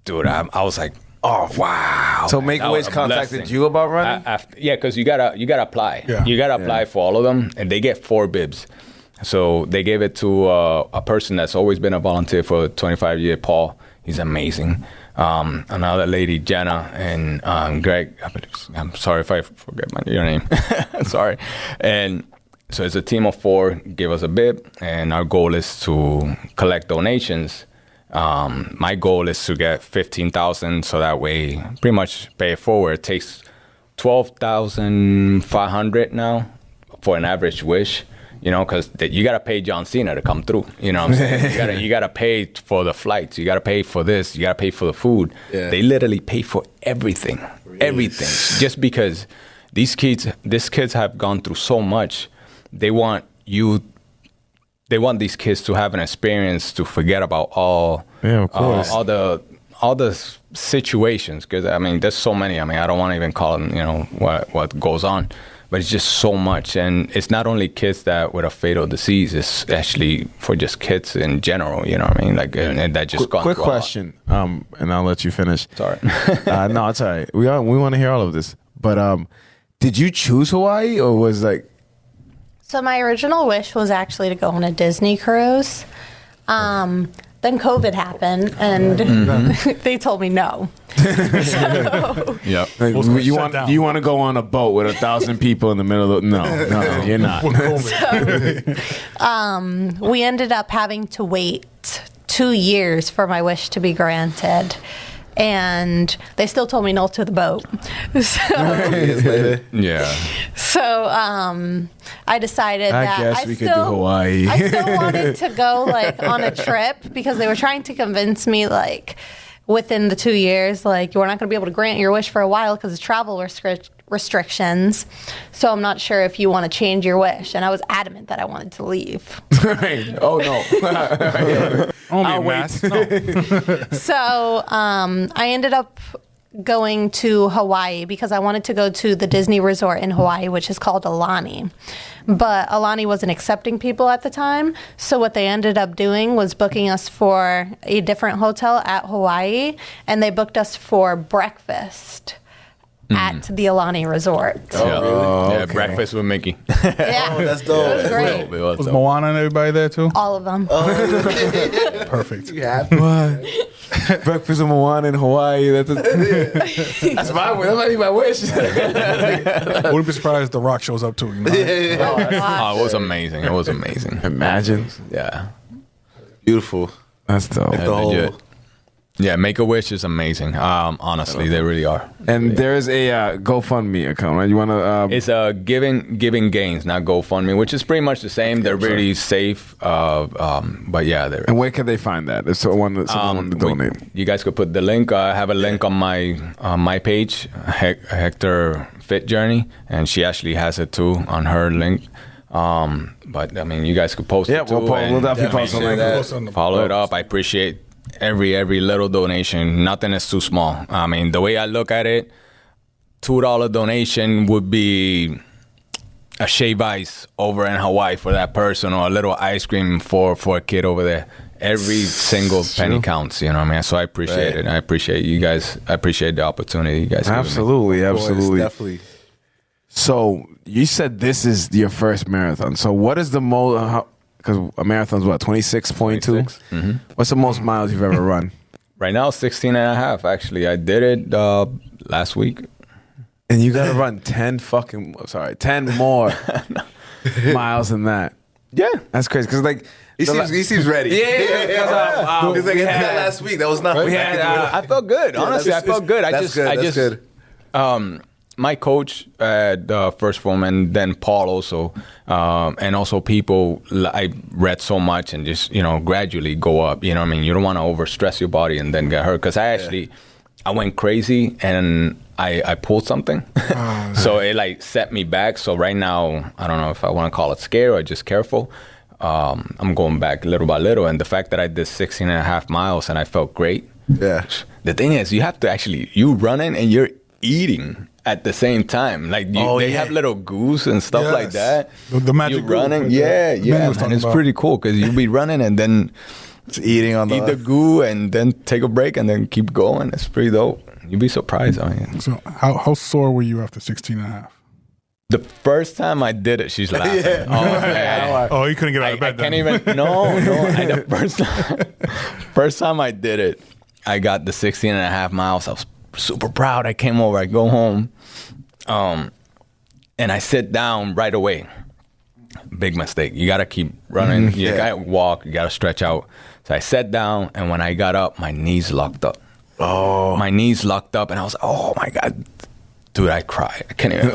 Dude, I was like, "Oh wow!" So Make-A-Wish contacted you about running? Yeah, because you gotta apply. Yeah. You gotta apply for all of them, and they get 4 bibs. So they gave it to a person that's always been a volunteer for 25 years, Paul. He's amazing. Another lady, Jenna, and Greg. I'm sorry if I forget your name. Sorry. And so it's a team of 4. Give us a bib, and our goal is to collect donations. My goal is to get 15,000, so that way, pretty much pay it forward. It takes 12,500 now for an average wish. You know, because you got to pay John Cena to come through. You know what I'm saying? You got to pay for the flights. You got to pay for this. You got to pay for the food. Yeah. They literally pay for everything. Really? Everything. Just because these kids have gone through so much. They want these kids to have an experience to forget about all the situations. Because, I mean, there's so many. I mean, I don't want to even call them, you know, what goes on. But it's just so much, and it's not only kids that with a fatal disease. It's actually for just kids in general. You know what I mean? Like, and that just quick question, and I'll let you finish. Sorry, no, it's all right. We want to hear all of this. But did you choose Hawaii, or was like? So my original wish was actually to go on a Disney cruise. Then COVID happened, and they told me no. So, yeah. Like, you want to go on a boat with 1,000 people in the middle of no, you're not. So, we ended up having to wait 2 years for my wish to be granted. And they still told me no to the boat. So I decided that I could do Hawaii. I still wanted to go like on a trip because they were trying to convince me like within the 2 years, like you're not going to be able to grant your wish for a while because of travel restrictions. So I'm not sure if you want to change your wish. And I was adamant that I wanted to leave. Oh no. Only a mask. No. So I ended up going to Hawaii because I wanted to go to the Disney resort in Hawaii, which is called Alani. But Alani wasn't accepting people at the time. So what they ended up doing was booking us for a different hotel at Hawaii, and they booked us for breakfast at the Alani Resort. Oh, really? Yeah, okay. breakfast with Mickey. Yeah. Oh, that's dope. It was great. Was Moana and everybody there too? All of them. Perfect. What? Breakfast in Moana in Hawaii. That's my wish. That might be my wish. Wouldn't be surprised if The Rock shows up too. You know? Oh, it was amazing. It was amazing. Imagine. Yeah. Beautiful. That's dope. The whole, legit. Yeah, Make-A-Wish is amazing. Honestly, they really are. And there's a GoFundMe account, right? You want to? It's Giving Gains, not GoFundMe, which is pretty much the same. They're really safe. But yeah, they're. And where can they find that? If someone wanted to donate, you guys could put the link. I have a link on my page, Hector Fit Journey, and she actually has it too on her link. But I mean, you guys could post it too. We'll definitely post a link. Follow it up. I appreciate every little donation. Nothing is too small. I mean, the way I look at it, $2 donation would be a shave ice over in Hawaii for that person, or a little ice cream for a kid over there. Every single penny counts, you know what I mean? So I appreciate it. I appreciate you guys. I appreciate the opportunity you guys absolutely boys, definitely. So you said this is your first marathon. So what is the most? Because a marathon's what, 26.2? Mm-hmm. What's the most miles you've ever run? Right now, 16 and a half, actually. I did it last week. And you got to run 10 more miles than that. Yeah. That's crazy. Because, like, He seems ready. Yeah. He's like, it happened last week. That was nothing. We had, I felt good. Honestly, I felt good. That's good. My coach at First Form, and then Paul also, and also people. I read so much and just gradually go up. You know what I mean? You don't want to overstress your body and then get hurt. Because I went crazy and I pulled something, so it like set me back. So right now, I don't know if I want to call it scare or just careful. I'm going back little by little, and the fact that I did 16 and a half miles and I felt great. Yeah. The thing is, you have to you running and you're eating at the same time. Like they have little goose and stuff like that. The magic you're running, goo, man. It's pretty cool because you'll be running and then eating on eat the goo and then take a break and then keep going. It's pretty dope. You'd be surprised. I mean, so how sore were you after 16 and a half? The first time I did it, she's laughing. Yeah. Oh, man. Oh, you couldn't get out of bed. I can't even. No. The first time I did it, I got the 16 and a half miles. I was super proud. I came over. I go home, and I sit down right away. Big mistake. You gotta keep running. You gotta walk. You gotta stretch out. So I sat down, and when I got up, my knees locked up. Oh, my knees locked up, and I was like, oh my God. Dude, I cried. I can't even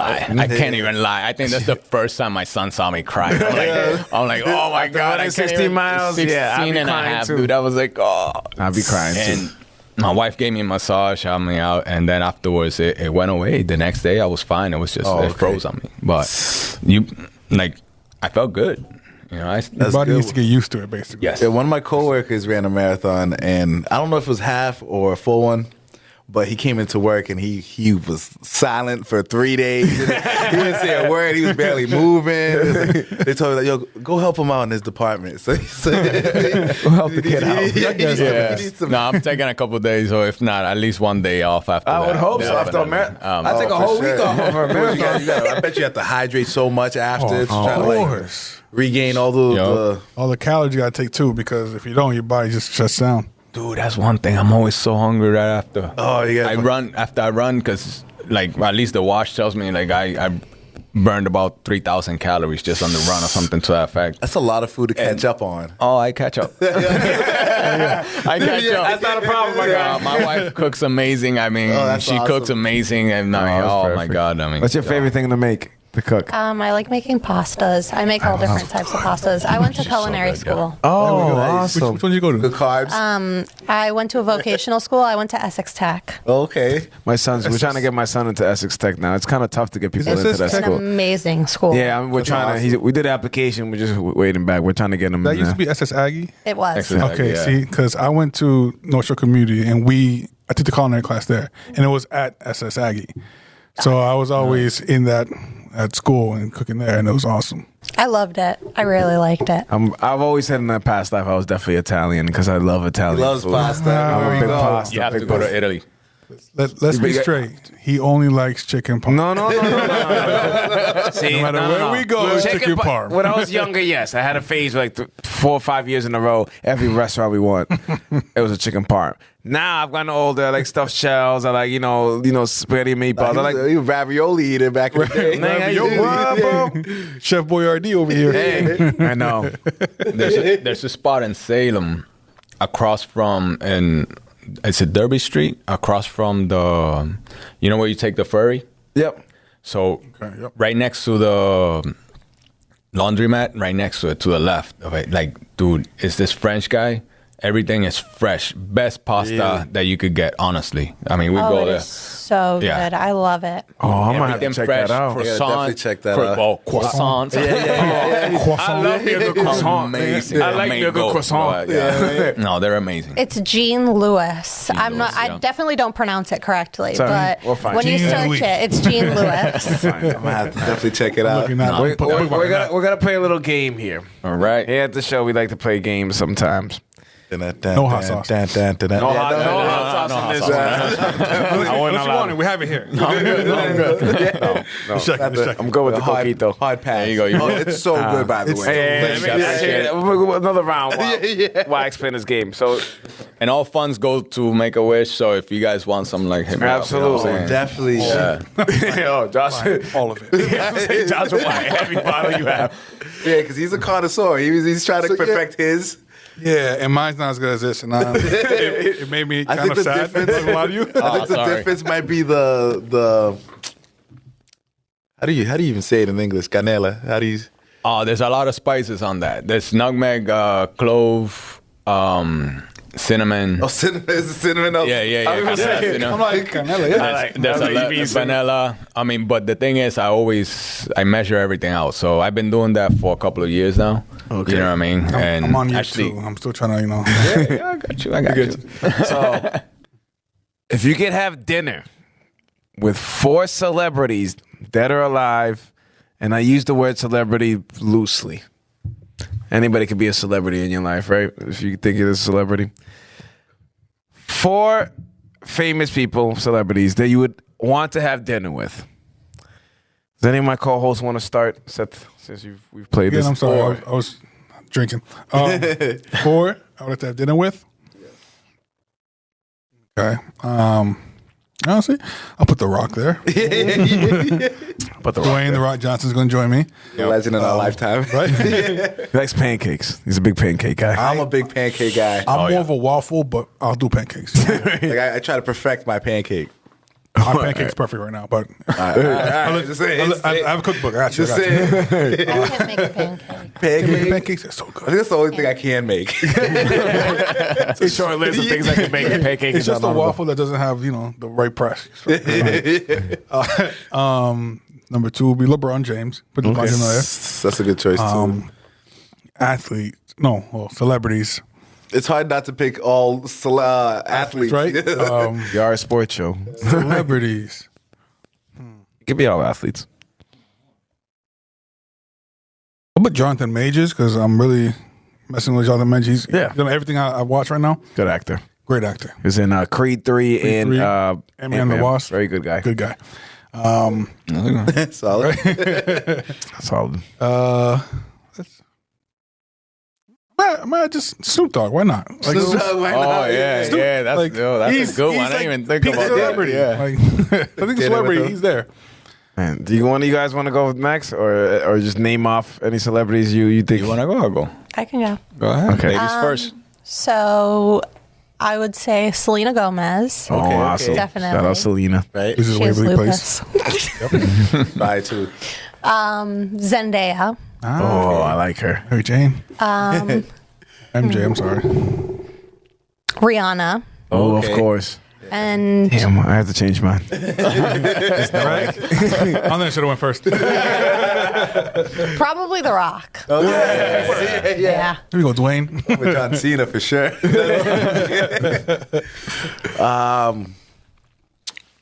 lie. I think that's the first time my son saw me cry. I'm like, oh my God. I 16 miles. 16 and a half, too. dude. I was like, oh. I'll be crying and too. My wife gave me a massage, helped me out, and then afterwards it went away. The next day I was fine. It was just it froze on me. But I felt good. Your body needs to get used to it, basically. Yes. Yeah, one of my coworkers ran a marathon, and I don't know if it was half or a full one. But he came into work and he was silent for 3 days. He didn't say a word. He was barely moving. They told me, yo, go help him out in his department. So go help the kid out. No, I'm taking a couple of days, or if not, at least one day off after I that. would hope so. After a marathon. I take a whole week off for a marathon. I bet you have to hydrate so much after to try to regain all the calories you got to take too, because if you don't, your body just shuts down. Dude, that's one thing. I'm always so hungry right after. Oh, yeah. I run because, at least the watch tells me, I burned about 3,000 calories just on the run or something to that effect. That's a lot of food to catch up on. Oh, I catch up. I catch up. That's not a problem, my guy. My wife cooks amazing. I mean, she cooks amazing. And my God. I mean, what's your favorite thing to make? To cook? I like making pastas. I make all different types of pastas. I went to culinary school. Oh, awesome. Which one did you go to? Good carbs. I went to a vocational school. I went to Essex Tech. Okay. We're trying to get my son into Essex Tech now. It's kind of tough to get people into that It's an school. amazing school. Yeah, we're trying to. We did the application. We're just waiting back. We're trying to get him. That in used to there. be SS Aggie. It was. Okay, see, because I went to North Shore Community and I took the culinary class there, and it was at SS Aggie. So I was always in that at school and cooking there, and it was awesome. I loved it. I really liked it. I've always said in my past life I was definitely Italian because I love Italian. He loves food. pasta. I'm a big pasta. you have to go to Italy. Let's be straight. He only likes chicken parm. No. See, no matter where we go, it's chicken parm. When I was younger, yes, I had a phase like 4 or 5 years in a row. Every restaurant we went, it was a chicken parm. Now I've gotten older. I like stuffed shells. I like spaghetti and meatballs. I like you ravioli eater back in the day. Ravioli. Chef Boyardee over here. Hey, I know. There's a spot in Salem across from it's a Derby Street across from the, where you take the ferry? Yep. So right next to the laundromat, right next to it, to the left of it, dude, it's this French guy. Everything is fresh. Best pasta that you could get, honestly. I mean, we go it there. is so good. I love it. Oh, I'm gonna have to Everything check fresh, that out. Croissant, definitely check that out. Oh, croissants. I love me a good croissant. Amazing. I like me a good croissant. No, they're amazing. It's Jean Lewis. I definitely don't pronounce it correctly, but we'll find when you Jean search Louis. It's Jean Lewis. I'm gonna have to definitely check it out. We're gonna play a little game here. All right. Here at the show, we like to play games sometimes. No hot sauce. No hot sauce in this one. What you wanted? We have it here. I'm good. I'm going with the coquito. Hard pass. There you go. It's so good, by the way. Hey, another round while I explain this game. So And all funds go to Make a Wish. So if you guys want something like him, Absolutely. Definitely. Yeah. Yo, Josh. All of it. Josh will buy every bottle you have. Yeah, because he's a connoisseur. He's trying to perfect his. Yeah, and mine's not as good as this, and it made me kind of sad. A lot of you. I think the difference might be the. How do you even say it in English? Canela. How do you? Oh, there's a lot of spices on that. There's nutmeg, clove, cinnamon. Oh, cinnamon is cinnamon. Yeah. I was gonna say, You know? I'm like canela. Yeah. There's a lot of vanilla. I mean, but the thing is, I measure everything out. So I've been doing that for a couple of years now. Okay. You know what I mean? And I'm on you actually, too. I'm still trying to, yeah, I got you. So, if you could have dinner with 4 celebrities, dead or alive, and I use the word celebrity loosely. Anybody could be a celebrity in your life, right? If you think you're a celebrity. 4 famous people, celebrities, that you would want to have dinner with. Does any of my co-hosts want to start, Seth, since we've played Again, this? I'm sorry. I was drinking. 4, I would have to have dinner with. Okay. Honestly, I'll put The Rock there. But Dwayne The Rock Johnson's going to join me. Legend in our lifetime. Right? He likes pancakes. He's a big pancake guy. I'm a big pancake guy. I'm more of a waffle, but I'll do pancakes. Like I try to perfect my pancake. My pancake's perfect right now, but Just saying. I have a cookbook. I got you. Just I got you. saying. I can make a pancake. Pancake. Pancakes are so I good. think that's the only thing I can make. It's a short list of things I can make. Pancake It's is just not a one of waffle that doesn't have, the right press. Number 2 will be LeBron James. Put LeBron James there. That's a good choice too. Athletes. Celebrities. It's hard not to pick all athletes, Right? You are a sports show. Celebrities. It could be all athletes. I'll put Jonathan Majors because I'm really messing with Jonathan Majors. He's done everything I watch right now. Good actor. Great actor. He's in Creed 3 and 3, Ant-Man Ant-Man and the Wasp. Very good guy. Good guy. Solid. Solid. I might just Snoop Dogg. Why not? Like, Oh yeah, Snoop, yeah. That's like, that's he's- a good one. he's I didn't even think peak about celebrity. that. Yeah. Like, I think a with celebrity. him. He's there. Man, do you guys want to go with Max or just name off any celebrities you think? You wanna go? I'll go. I can go. Go ahead. Okay. Ladies first. So I would say Selena Gomez. Oh, awesome. Definitely. Shout out Selena. Right? This is She has Waverly Place. lupus. Bye too. Zendaya. Oh, I like her. Mary Jane. MJ. I'm sorry. Rihanna. Oh, Okay. of course. And Damn, I have to change mine. I should have went first. probably The Rock. Yeah. Yeah. Here we go, Dwayne. With John Cena for sure.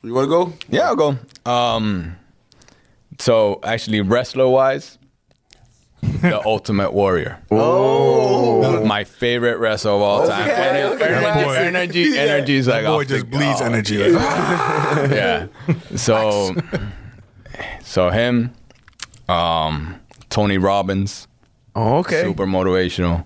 You want to go? Yeah, I'll go. So actually, wrestler wise, the Ultimate Warrior. Oh, my favorite wrestler of all time. Energy is like Boy off just the- bleeds oh, energy. Yeah. So him, Tony Robbins, Oh, okay. super motivational.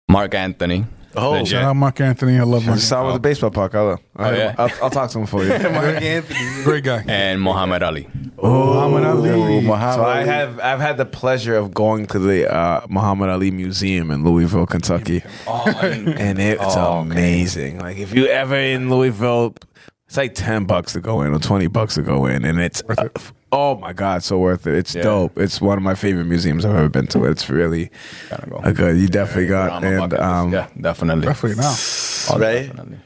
Mark Anthony. Oh, Legit. Shout out Mark Anthony. I love Mark. Just saw with the baseball puck. yeah. I'll talk to him for you. Mark Anthony. Great guy. And Muhammad Ali. Muhammad Ali. So I've had the pleasure of going to the Muhammad Ali Museum in Louisville, Kentucky, and it's amazing. Like if you ever in Louisville, it's like $10 to go in or $20 to go in, and it's oh my god, so worth it. It's dope. It's one of my favorite museums I've ever been to. It's really a good. You definitely got and yeah, definitely. Definitely now. Right? Definitely.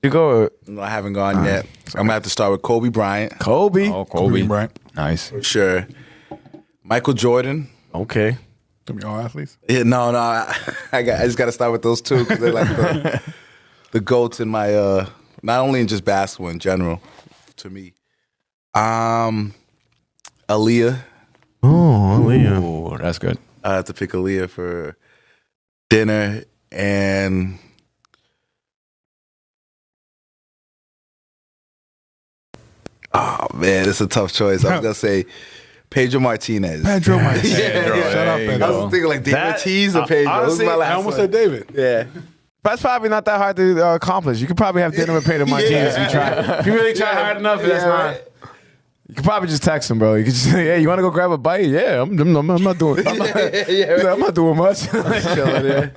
you go No, I haven't gone yet. I'm going to have to start with Kobe Bryant. Kobe. Oh, Kobe. Bryant. Nice. For sure. Michael Jordan. Okay. Them all athletes. Yeah, no, I just got to start with those two because they're like the GOATs in my, not only in just basketball in general, to me. Aaliyah. Oh, Aaliyah. Ooh, that's good. I have to pick Aaliyah for dinner and oh man, it's a tough choice. I'm gonna say Pedro Martinez. Pedro Martinez. Pedro, Shut up, there you Pedro. I was thinking like David That- Ortiz or Pedro. That was honestly, my I last almost one. said David. Yeah. That's probably not that hard to accomplish. You could probably have dinner with Pedro Martinez if you try. If you really try hard enough, that's Yeah, not. right. You could probably just text him, bro. You could just say, "Hey, you want to go grab a bite?" Yeah, I'm not doing. I'm not doing much. Chilling there.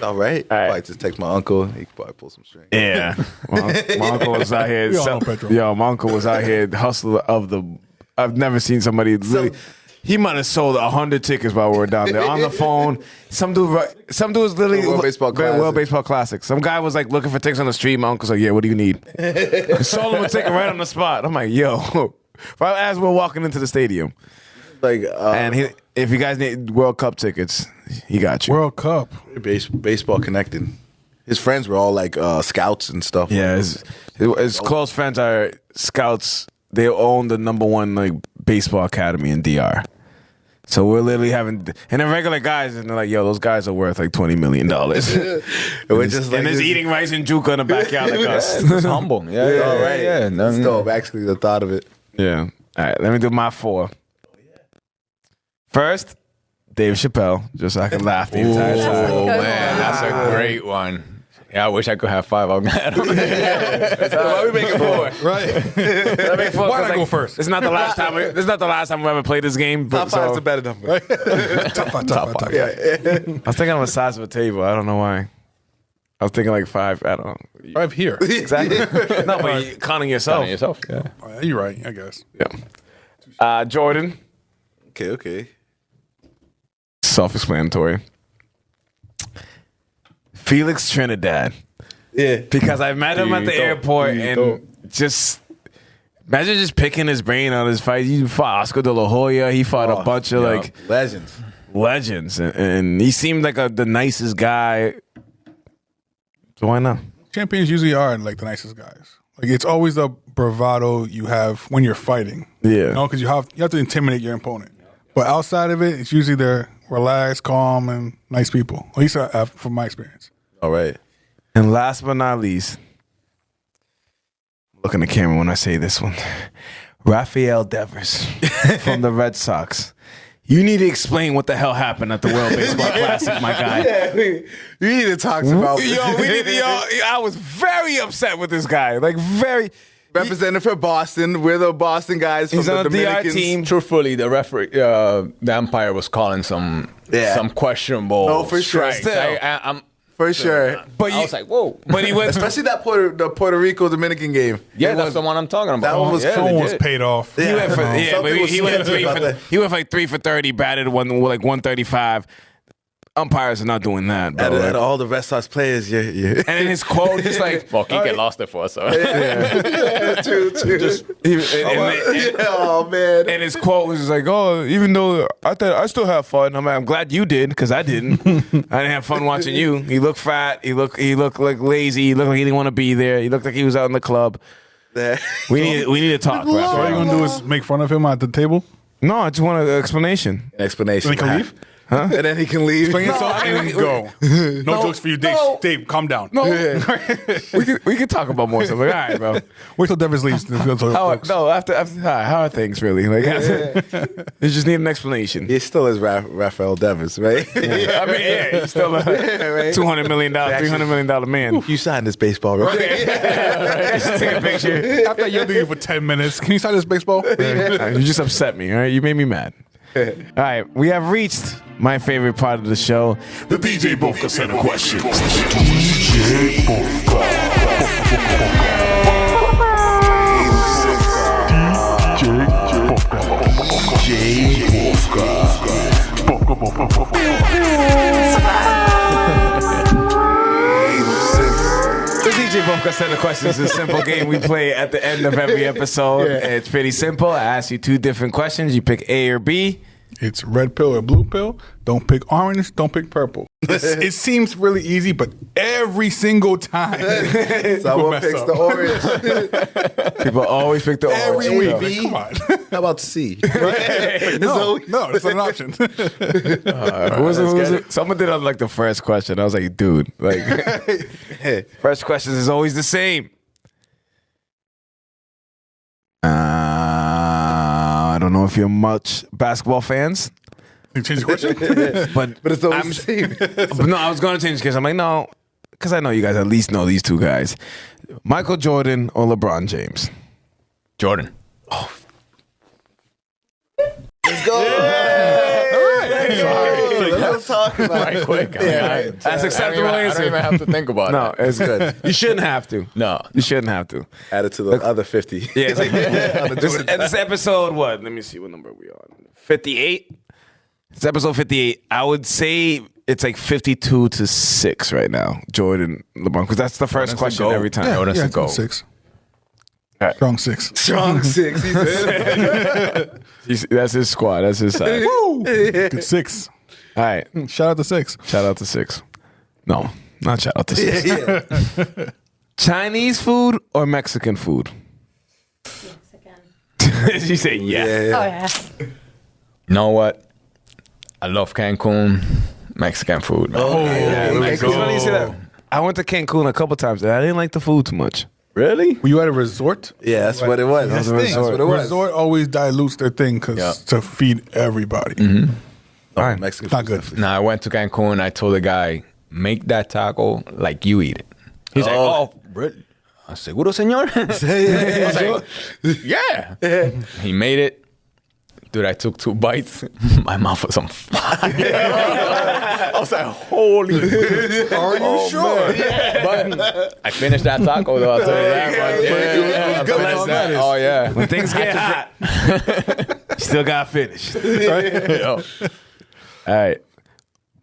All right. All right. Probably just text my uncle. He could probably pull some strings. Yeah, my uncle was out here. We all know Pedro. Yo, my uncle was out here hustler of the. I've never seen somebody. Really, he might have sold 100 tickets while we were down there on the phone. Some dude was literally World Baseball Classic. World Baseball Classic. Some guy was like looking for tickets on the street. My uncle's like, "Yeah, what do you need?" Sold him a ticket right on the spot. I'm like, "Yo," right as we're walking into the stadium. Like And if you guys need World Cup tickets, he got you. World Cup. baseball connected. His friends were all like scouts and stuff. Yeah, his close friends are scouts. They own the #1 like baseball academy in DR. So we're literally having, and then regular guys, and they're like, "Yo, those guys are worth like $20 million." And we're just like and there's this- eating rice and juca in the backyard like us. It's humble. Yeah, All right. yeah. No, It's dope. Actually, the thought of it. Yeah. All right, let me do my 4. First, Dave Chappelle, just so I can laugh the entire time. Oh man, that's a great one. Yeah, I wish I could have 5. I'm glad. Why we making 4? Right. Why not go first? It's not the last time. This is not the last time we ever played this game. But Top 5's a better number. Top five. Yeah. I was thinking on the size of a table. I don't know why. I was thinking like 5. I don't know. 5 here. Exactly. No, but you counting yourself. Yourself. Yeah. Oh, you're right, I guess. Yeah. Jordan. Okay. Self-explanatory. Felix Trinidad. Yeah. Because I met him at the airport and just imagine just picking his brain on his fight. He fought Oscar De La Hoya. He fought a bunch of like legends, and he seemed like the nicest guy. So why not? Champions usually are like the nicest guys. Like it's always the bravado you have when you're fighting. Yeah. You know, because you have to intimidate your opponent. But outside of it, it's usually they're relaxed, calm, and nice people. At least from my experience. All right. And last but not least, look in the camera when I say this one. Rafael Devers from the Red Sox. You need to explain what the hell happened at the World Baseball Classic, my guy. Yeah, we need to talk about I was very upset with this guy. Like, very. representing for Boston. We're the Boston guys from He's the on a DR Dominicans. team. Truthfully, the referee, the umpire was calling some questionable. Oh, for sure. strikes. Still. I'm For sure. But I was like, whoa. But he went. Especially that the Puerto Rico Dominican game. Yeah, that's the one I'm talking about. That one was Someone was paid off. He went for Something but was he went sketchy about that. he went for like 3 for 30, batted like 135. Umpires are not doing that, bro. Out of all the Red Sox players, yeah. And then his quote, just like, Well, Kike lost it for us. So. True. Oh man. and his quote was just like, "Oh, even though I thought I still have fun, I'm glad you did because I didn't. I didn't have fun watching you. He looked fat. He looked like lazy. He looked like he didn't want to be there. He looked like he was out in the club. We need to talk. So all Raphael. you're gonna do is make fun of him at the table? No, I just want an explanation. Explanation. Then he can leave? Huh? And then he can leave. Explain yourself and then go. No jokes for you, Dave. no. Dave, calm down. No, we could talk about more stuff. Like, all right, bro. Wait till Devers leaves. How are things really? Like, you just need an explanation. He still is Rafael Devers, right? I mean, yeah, he's still a $200 million, $300 million man. You signed this baseball, right? Just take a picture. After you're doing it for 10 minutes, can you start this baseball? You just upset me, all right? You made me mad. All right, we have reached my favorite part of the show, the DJ Bofka set of questions. DJ The DJ Bofka set of questions is a simple game we play at the end of every episode. It's pretty simple. I ask you 2 different questions. You pick A or B. It's red pill or blue pill. Don't pick orange. Don't pick purple. It seems really easy, but every single time, Someone mess picks up. the orange. People always pick the orange. every week. A, B. Come on. How about C? No, that's not an option. Who was it? Someone did on like the first question. I was like, dude, like, first questions is always the same. I don't don't know if you're much basketball fans, Change the question. but But it's always the same. but no, I was going to change the case. I'm like, no, because I know you guys at least know these two guys, Michael Jordan or LeBron James. Jordan. Let's go. Let's talk about Right it. quick. That's acceptable I don't answer. even have to think about No, it. it's good. You shouldn't have to. No. You shouldn't have to. Add it to the other 50. Yeah, it's like, this episode, what? Let me see what number we on. 58? It's episode 58. I would say it's like 52-6 right now, Jordan, LeBron, because that's the first question every time. Jordan's the it's a GOAT. 6. Right. Strong 6. Strong 6. He said. That's his squad. That's his side. All Good 6. right. Shout out to 6. Shout out to 6. No, not shout out to 6. Yeah. Chinese food or Mexican food? She said yeah. Oh yeah. You know what? I love Cancun. Mexican food, man. It's funny you say that. I went to Cancun a couple times and I didn't like the food too much. Really? Were you at a resort? Yeah, that's what it was. That's the thing. That's what it was. Resort always dilutes their thing to feed everybody. Oh, Right. Mexican Not food. good. Now I went to Cancun. I told the guy, make that taco like you eat it. He's like, oh, really? ¿Seguro, señor? I was like, yeah. He made it. Dude, I took 2 bites. My mouth was on fire. I was like, holy. Are you sure? But I finished that taco, though. I'll tell you that. it was good. I finished that. Oh, yeah. When things get hot, still got finished. Yo. All right.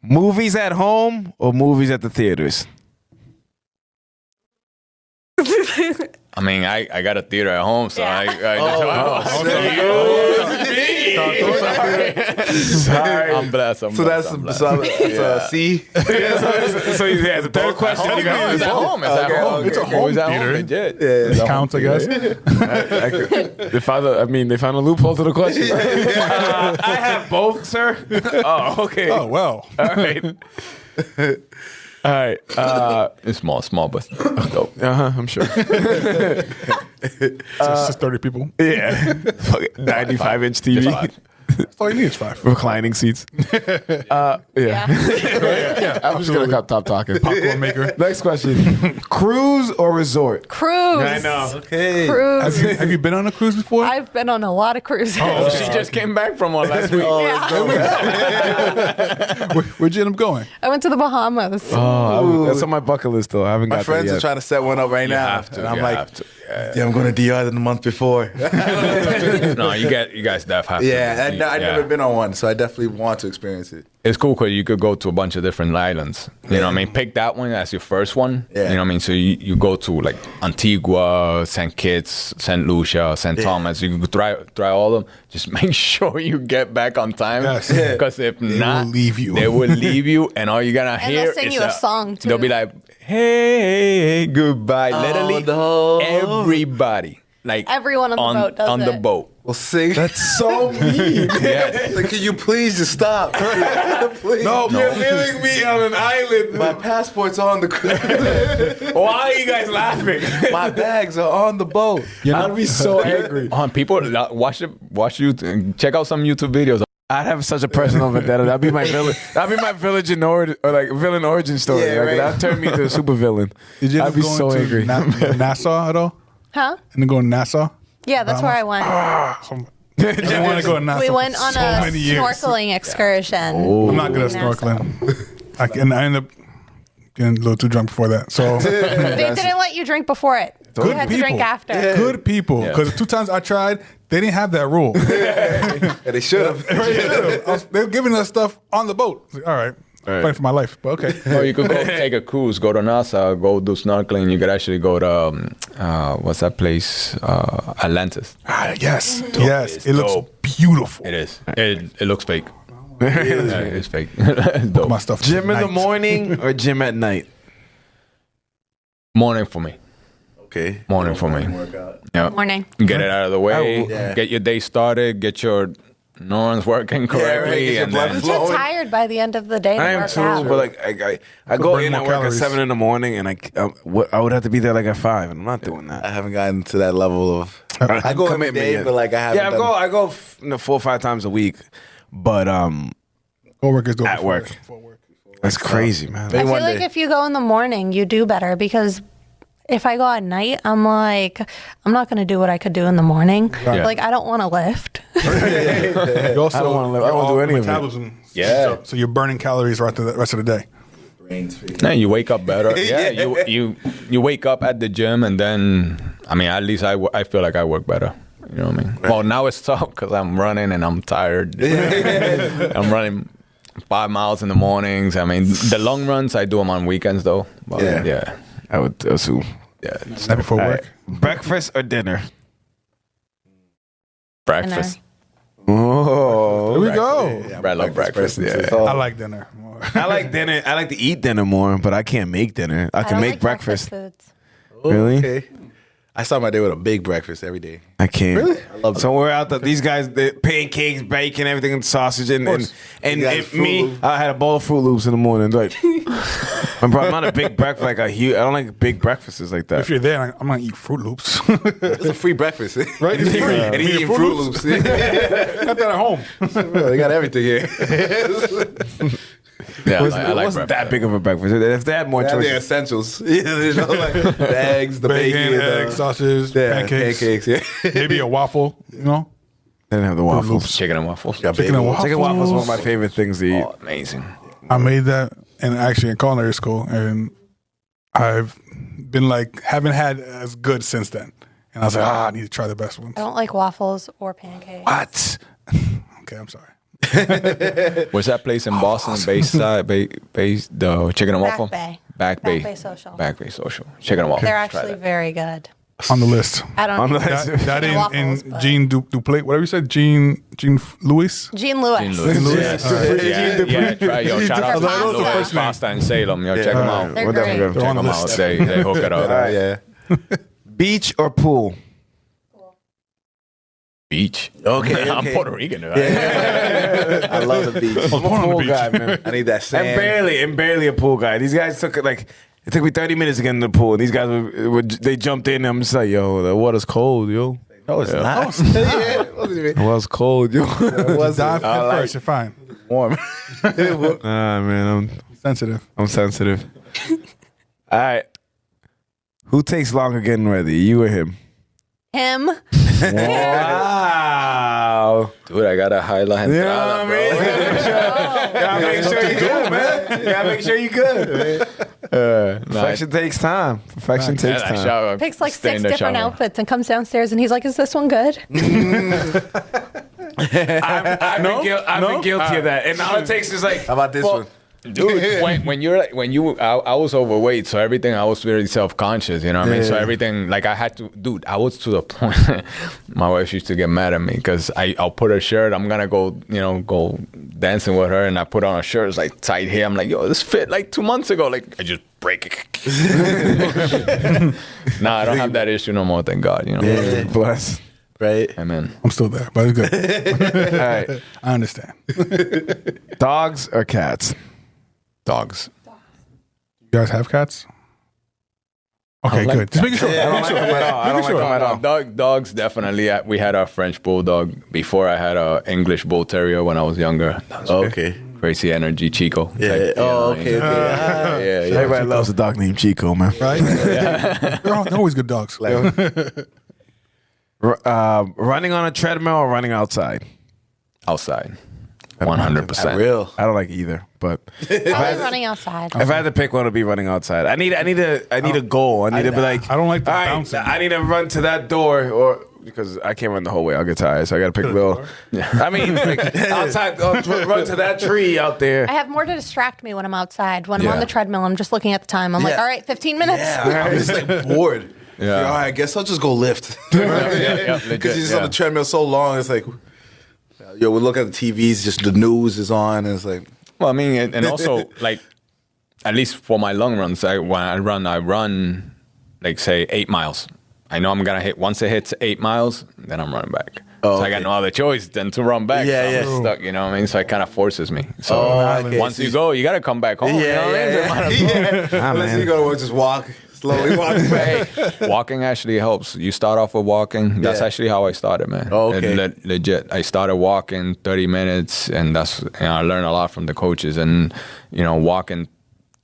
Movies at home or movies at the theaters? I mean, I got a theater at home, so Yeah. Sorry. I'm blessed. So that's a C. So yeah, the third question. It's at home. It's at home. It's a home theater. Legit. It counts, I guess. They found a loophole to the question. I have both, sir. Oh, okay. Oh, well. All right. All right. It's small, but dope. I'm sure. It's just 30 people. Yeah. 95-inch TV. That's all you need is 5. Reclining seats. Yeah. I'm just going to stop talking. Popcorn maker. Next question. Cruise or resort? Cruise. I know. Okay. Cruise. Have you been on a cruise before? I've been on a lot of cruises. She just came back from one last week. Where'd you end up going? I went to the Bahamas. That's on my bucket list, though. I haven't got My friends that are yet. trying to set one up right now. have to, And I'm you like, have to. yeah, I'm going to DR the month before. No, you guys definitely have to. Yeah, and I've Yeah. never been on one, so I definitely want to experience it. It's cool because you could go to a bunch of different islands. You know what I mean? Pick that one as your first one. Yeah. You know what I mean? So you go to like Antigua, St. Kitts, St. Lucia, St. Thomas. You can try all of them. Just make sure you get back on time. Yes. Because if not, will leave you. They will leave you, and all you're gonna And hear they'll sing is you a song, too. They'll be like, "Hey, goodbye." Literally, no. everybody, like Everyone on the boat does on the it. boat. Well, sing. That's so mean. Yes. Like, can you please just stop? Please. No, you're leaving me on an island. My passport's on the Why are you guys laughing? My bags are on the boat. I'd be so angry. People watch you check out some YouTube videos. I'd have such a personal vendetta. That'd be my villain. That'd be my villain origin story. Yeah, right. That'd turn me into a super villain. Did you I'd end be up going so to angry. Nassau at all? Huh? And then go to Nassau? Yeah, that's where I went. I want to go to Nassau. We went for on so a many years. snorkeling excursion. I'm not good at Nassau. snorkeling. I ended up getting a little too drunk before that. So They didn't let you drink before it. You Good had to drink people. after. good people. Because 2 times I tried, they didn't have that rule. Yeah, they should have. They were giving us stuff on the boat. I was like, all right. Fighting for my life, but okay. Or you could go take a cruise, go to Nassau, go do snorkeling. You could actually go to what's that place? Atlantis. Yes. It's Yes. It looks dope. beautiful. It is. It looks fake. Yeah, it's fake. It's dope. My stuff. Gym in the tonight. morning or gym at night? Morning for me. Okay. Morning for me. Yeah. Morning. Get it out of the way. Yeah. Get your day started. Get your neurons working correctly, Get your and blood then flowing. You're tired by the end of the day to I am work too, out. but like I go burn in more and work calories. at 7 in the morning, and I would have to be there like at 5, and I'm not doing that. I haven't gotten to that level of I go every day, but like I haven't. Yeah, I go 4 or 5 times a week, but Co-workers do it at before work. That's crazy, man. I feel one like day. if you go in the morning, you do better because if I go at night, I'm like, I'm not going to do what I could do in the morning. Yeah. Like, I don't want to lift. You also, I don't wanna live- I don't wanna do any of it. metabolism. Yeah. So you're burning calories right the rest of the day. No, you wake up better. Yeah, you wake up at the gym, and then I mean, at least I feel like I work better. You know what I mean? Well, now it's tough because I'm running and I'm tired. I'm running 5 miles in the mornings. I mean, the long runs I do them on weekends though. But yeah. I would assume. Yeah. Night before All work. right. Breakfast or dinner? Breakfast. Oh, Here we go. I love breakfast. Yeah. I like dinner more. I like dinner. I like to eat dinner more, but I can't make dinner. I can don't make like breakfast. foods. Really? Okay. I start my day with a big breakfast every day. I can't. Really? I love So we're out. These guys, the pancakes, bacon, everything, and sausage, and You guys, Fruit me. Loops. I had a bowl of Fruit Loops in the morning. Like, I'm not a big breakfast. Like a huge. I don't like big breakfasts like that. If you're there, I'm gonna eat Fruit Loops. It's a free breakfast. Right? It's free. And he's eating Fruit Loops. Got that at home. They got everything here. Yeah, It I like wasn't breakfast. that big of a breakfast. If they had more They have the choices, essentials. You know, like the eggs, the Bacon, bacon, eggs, sausage, pancakes. Yeah. Maybe a waffle, you know? they didn't have the waffles. Chicken and waffles. Chicken and waffles. Chicken waffles is one of my favorite things to eat. Oh, amazing. I made that actually in culinary school, and I've been like, haven't had as good since then. And I was like, I need to try the best ones. I don't like waffles or pancakes. What? Okay, I'm sorry. What's that place in Boston? Bayside, the chicken and waffle. Bay. Back Bay. Bay Social. Back Bay Social. Chicken and waffle. They're Try actually that. very good. On the list. I don't On the know. list. That Waffles, in but- Jean Duplate, whatever you said, Jean Louis. Jean Lewis. Jean Louis. Yeah, try shout out to Their Jean Louis pasta. Pasta in Salem. Yo, check them out. They're We're definitely great. gonna They're on check the them list. out. They hook it up. Yeah. Beach or pool? Beach. Okay. I'm okay. Puerto Rican. Right? I love the beach. I'm a pool guy, man. I need that sand. And barely a pool guy. These guys took it took me 30 minutes to get in the pool. These guys they jumped in. And I'm just like, yo, the water's cold, yo. No, it's not. Yeah, what do you mean? The water's cold, yo. Just dive head first, you're fine. Warm. Man, Sensitive. I'm sensitive. All right. Who takes longer getting ready? You or him? Him. Wow. Dude, I got a highlight. You know what I mean? Gotta make sure you good, man. You gotta make sure you good. Perfection takes time. Perfection takes time. Picks like 6 different outfits and comes downstairs and he's like, is this one good? I've been guilty of that. And all it takes is like, How about this one? Dude, I was overweight, so everything I was very self-conscious, you know what I mean? So everything, like I had to, dude, I was to the point, my wife used to get mad at me because I'll put a shirt, I'm gonna go dancing with her, and I put on a shirt, it's like tight here, I'm like, yo, this fit like 2 months ago, like I just break it. Nah, I don't have that issue no more, thank God, you know? Yeah. bless. Right? Amen. I'm still there, but it's good. All right. I understand. Dogs or cats? Dogs. You guys have cats? Okay, like good. Just making sure. I don't like them at all. I don't like them at all. Dogs definitely. We had a French bulldog before. I had a English bull terrier when I was younger. That was Okay. crazy energy, Chico. Yeah. Like, Oh, okay. yeah. Everybody loves a dog named Chico, man. Right? They're always good dogs. Running on a treadmill or running outside? Outside, 100%. Real. I don't like either, but Probably running outside. if I had to pick one, it'd be running outside. I need a goal. I need to be like, I don't like the all right, bouncing. I need to run to that door, or because I can't run the whole way, I'll get tired. So I got to pick a little. I mean, like, outside, run to that tree out there. I have more to distract me when I'm outside. When I'm on Yeah. the treadmill, I'm just looking at the time. I'm like, Yeah. all right, 15 minutes. Yeah, I'm just like bored. Yeah. Like, all right, I guess I'll just go lift. legit, Because you're just on yeah. the treadmill so long, it's like, yo, we look at the TVs, just the news is on, and it's like, Well, I mean, and also like, at least for my long runs, when I run like say 8 miles. I know I'm gonna hit once it hits 8 miles, then I'm running back. Oh, so I got okay. no other choice than to run back. Yeah, so yeah. I'm stuck. You know what I mean? So it kind of forces me. So Oh, okay. once you go, you gotta come back home. you know what I mean? yeah. Ah, Unless man. you go to just walk Slowly walking back. Hey, walking actually helps. You start off with walking. That's Yeah. actually how I started, man. Oh, okay. Legit. I started walking 30 minutes, and I learned a lot from the coaches. And, walking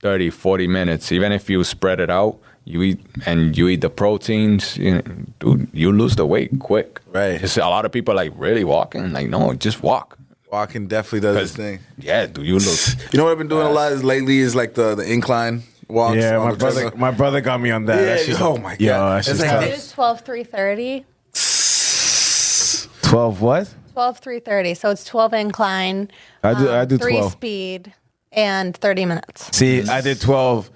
30, 40 minutes, even if you spread it out, you eat the proteins, dude, you lose the weight quick. Right. Just a lot of people are like, really walking? Like, no, just walk. Walking definitely does his thing. Yeah, dude, you lose. You know what I've been doing a lot lately is like the incline walks. Yeah, on the treadmill. my brother got me on that. Yeah, That's just, oh my God. Yo, that's It's just like I tough. do 12, 330. 12 what? 12, 330. So it's 12 incline. I do 3 12. speed and 30 minutes. See, I did 12.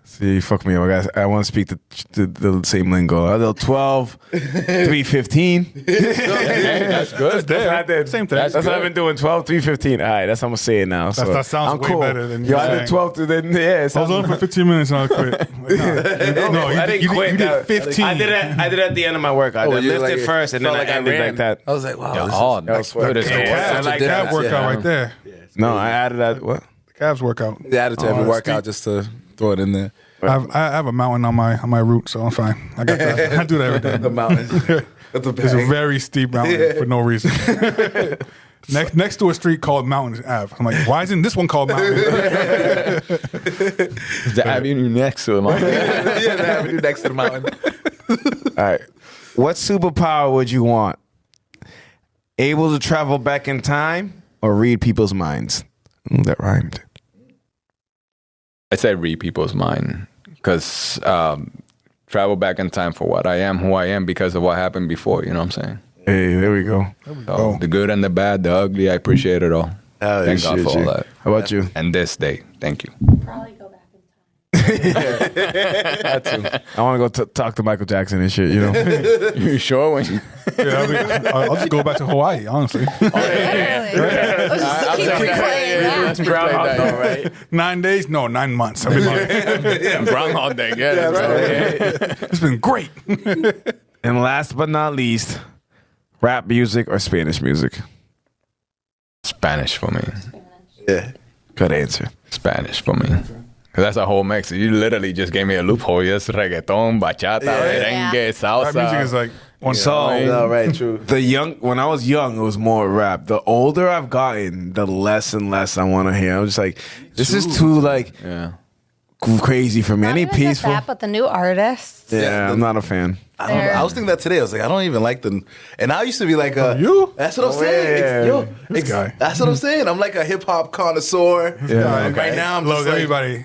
See, fuck me, guys. I want to speak the same lingo. I did 12, 315. That's good. That's what I did. Same thing. That's what I've been doing. 12, 315. All right, that's how I'm gonna say it now. So that sounds I'm way cool. better than Yo, you I did saying. 12 to then. Yeah, it I was sounds on for 15 minutes and I quit. Like, no, I didn't quit. You did 15. I did it at the end of my workout. I you lifted like- first and then felt I like I ended ran. like that. I was like, wow. Oh, that's good as Yeah, hell. I like Calf that. workout right there. No, I added that. What? The calves workout. They added to every that's workout deep. just to throw it in there. I have a mountain on my route, so I'm fine. I got that. I do that every day. The mountain. That's a It's a bag. very steep mountain for no reason. next to a street called Mountain Ave. I'm like, why isn't this one called Mountain? The avenue next to him. Yeah, the avenue next to the mountain. All right. What superpower would you want? Able to travel back in time or read people's minds? Ooh, that rhymed. I'd say read people's mind because travel back in time for what I am, who I am because of what happened before. You know what I'm saying? Hey, there we go. So the good and the bad, the ugly, I appreciate it all. Thank God for all that. How about you? And this day, thank you. Probably go back in time. I want to go talk to Michael Jackson and shit, you know? You sure? When you, Yeah, I'll just go back to Hawaii, honestly. Let's just keep replaying that. Groundhog Day, right? 9 days? No, 9 months. Groundhog Day, yeah. It's been great. And last but not least, rap music or Spanish music? Spanish for me. Yeah. Good answer. Spanish for me. Cause that's a whole mix. You literally just gave me a loophole. Yes, reggaeton, bachata, merengue, salsa. Rap music is like one So, No, right, true. when I was young, it was more rap. The older I've gotten, the less and less I want to hear. I'm just like, this is too yeah. crazy for me. I Not need even just peaceful. that, but the new artists. Yeah, I'm not a fan. I don't know. I was thinking that today. I was like, I don't even like the. And I used to be like a. you? That's what I'm saying. This guy. That's what I'm saying. I'm like a hip hop connoisseur. Yeah. And right now, I'm Look, just like, everybody.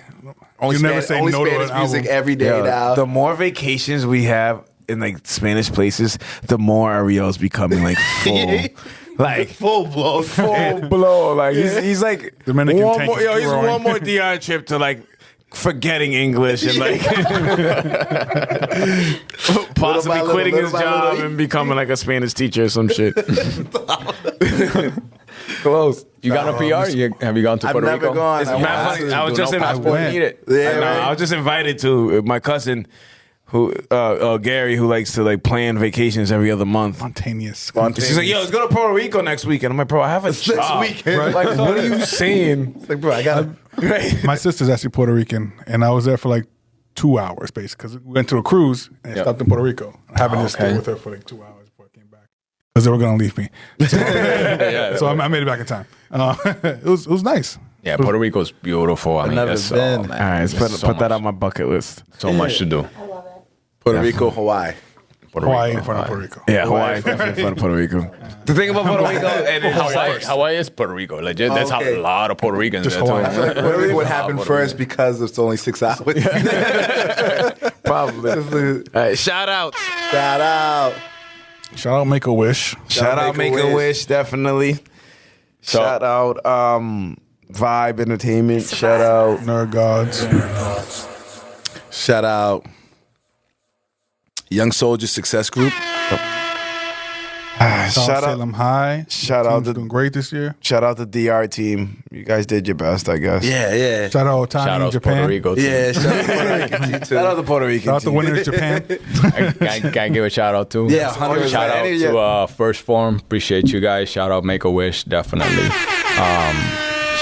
only you never Spanish, say only no to Spanish an music album. every day Yo, now. the more vacations we have in like Spanish places, the more Ariel's becoming like full. Like full blown. full blow. Like he's like Dominican one tank more, is he's growing. one more Dion trip to like forgetting English and like possibly little, quitting little his by job little. and becoming like a Spanish teacher or some shit. Close. You got a PR? Have you gone to I've Puerto never Rico? gone. It's I mad want funny. to. I was just in passport went. need it. Yeah, I know. right. I was just invited to my cousin, who Gary, who likes to like plan vacations every other month. Spontaneous. She's like, "Yo, let's go to Puerto Rico next weekend." I'm like, "Bro, I have a Next job." weekend. Like, what are you saying? It's like, bro, I got. My sister's actually Puerto Rican, and I was there for like 2 hours, basically, because we went to a cruise and stopped in Puerto Rico. I happened to stay with her for like 2 hours before I came back because they were going to leave me. So I made it back in time. It was nice. Yeah, Puerto Rico's beautiful. I mean, never that's been. All right, let's put that on my bucket list. So much to do. Puerto Rico, Hawaii. Puerto Hawaii Rico, in front of Puerto Rico. Yeah, Hawaii is definitely in front of Puerto Rico. The thing about Puerto Rico, and Hawaii is Puerto Rico. Legit, there's Okay. a lot of Puerto Ricans Just there too. Hawaii. Puerto Rico would happen Puerto first because it's only 6 hours. probably. All right, shout out. Shout out. Shout out Make a Wish. Shout out Make-A-Wish, definitely. Shout out Vibe Entertainment. Shout out. Nerd Gods. Shout out Young Soldier Success Group. Shout out Salem High. Shout out Team's the doing great this year. shout out the DR team. You guys did your best, I guess. Yeah. Shout out Otani Shout in out to Japan. Puerto Rico. Too. Yeah, shout out Puerto Rican too. Shout out the Puerto Rican Shout out the team. winners Japan. Can I give a shout out too? Yeah, 100%. Shout out to First Form. Appreciate you guys. Shout out Make a Wish. Definitely.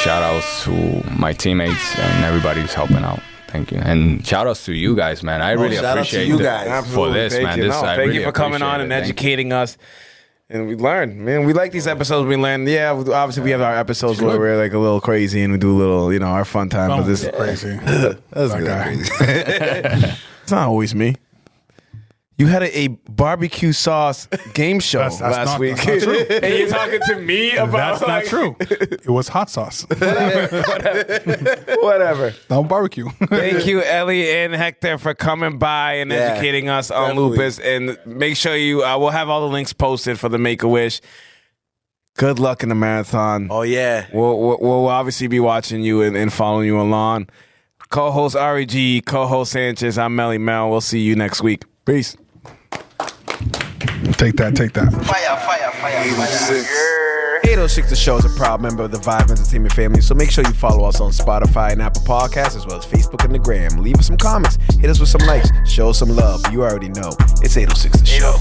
Shout out to my teammates and everybody who's helping out. Thank you. And shout outs to you guys, man. I really shout out to appreciate you guys. for Absolutely. this, Thank man. you. This, No, I thank really you for coming on and appreciate it. educating us. And we learn, man. We like these episodes. We learn. Yeah, obviously we have our episodes where we're like a little crazy and we do a little, our fun time. But this, crazy. That's good. guy. it's not always me. You had a barbecue sauce game show That's last not- week, that's not true. and you're talking to me about That's not true. It was hot sauce. Whatever. No barbecue. Thank you, Ellie and Hector, for coming by and Yeah, educating us on definitely. lupus. And make sure we'll have all the links posted for the Make-A-Wish. Good luck in the marathon. Oh yeah. We'll obviously be watching you and following you along. Co-host REG, co-host Sanchez, I'm Melly Mel. We'll see you next week. Peace. Take that. 806 The Show is a proud member of the Vibe Entertainment family, so make sure you follow us on Spotify and Apple Podcasts, as well as Facebook and the Gram. Leave us some comments, hit us with some likes, show us some love. You already know. It's 806 The Show.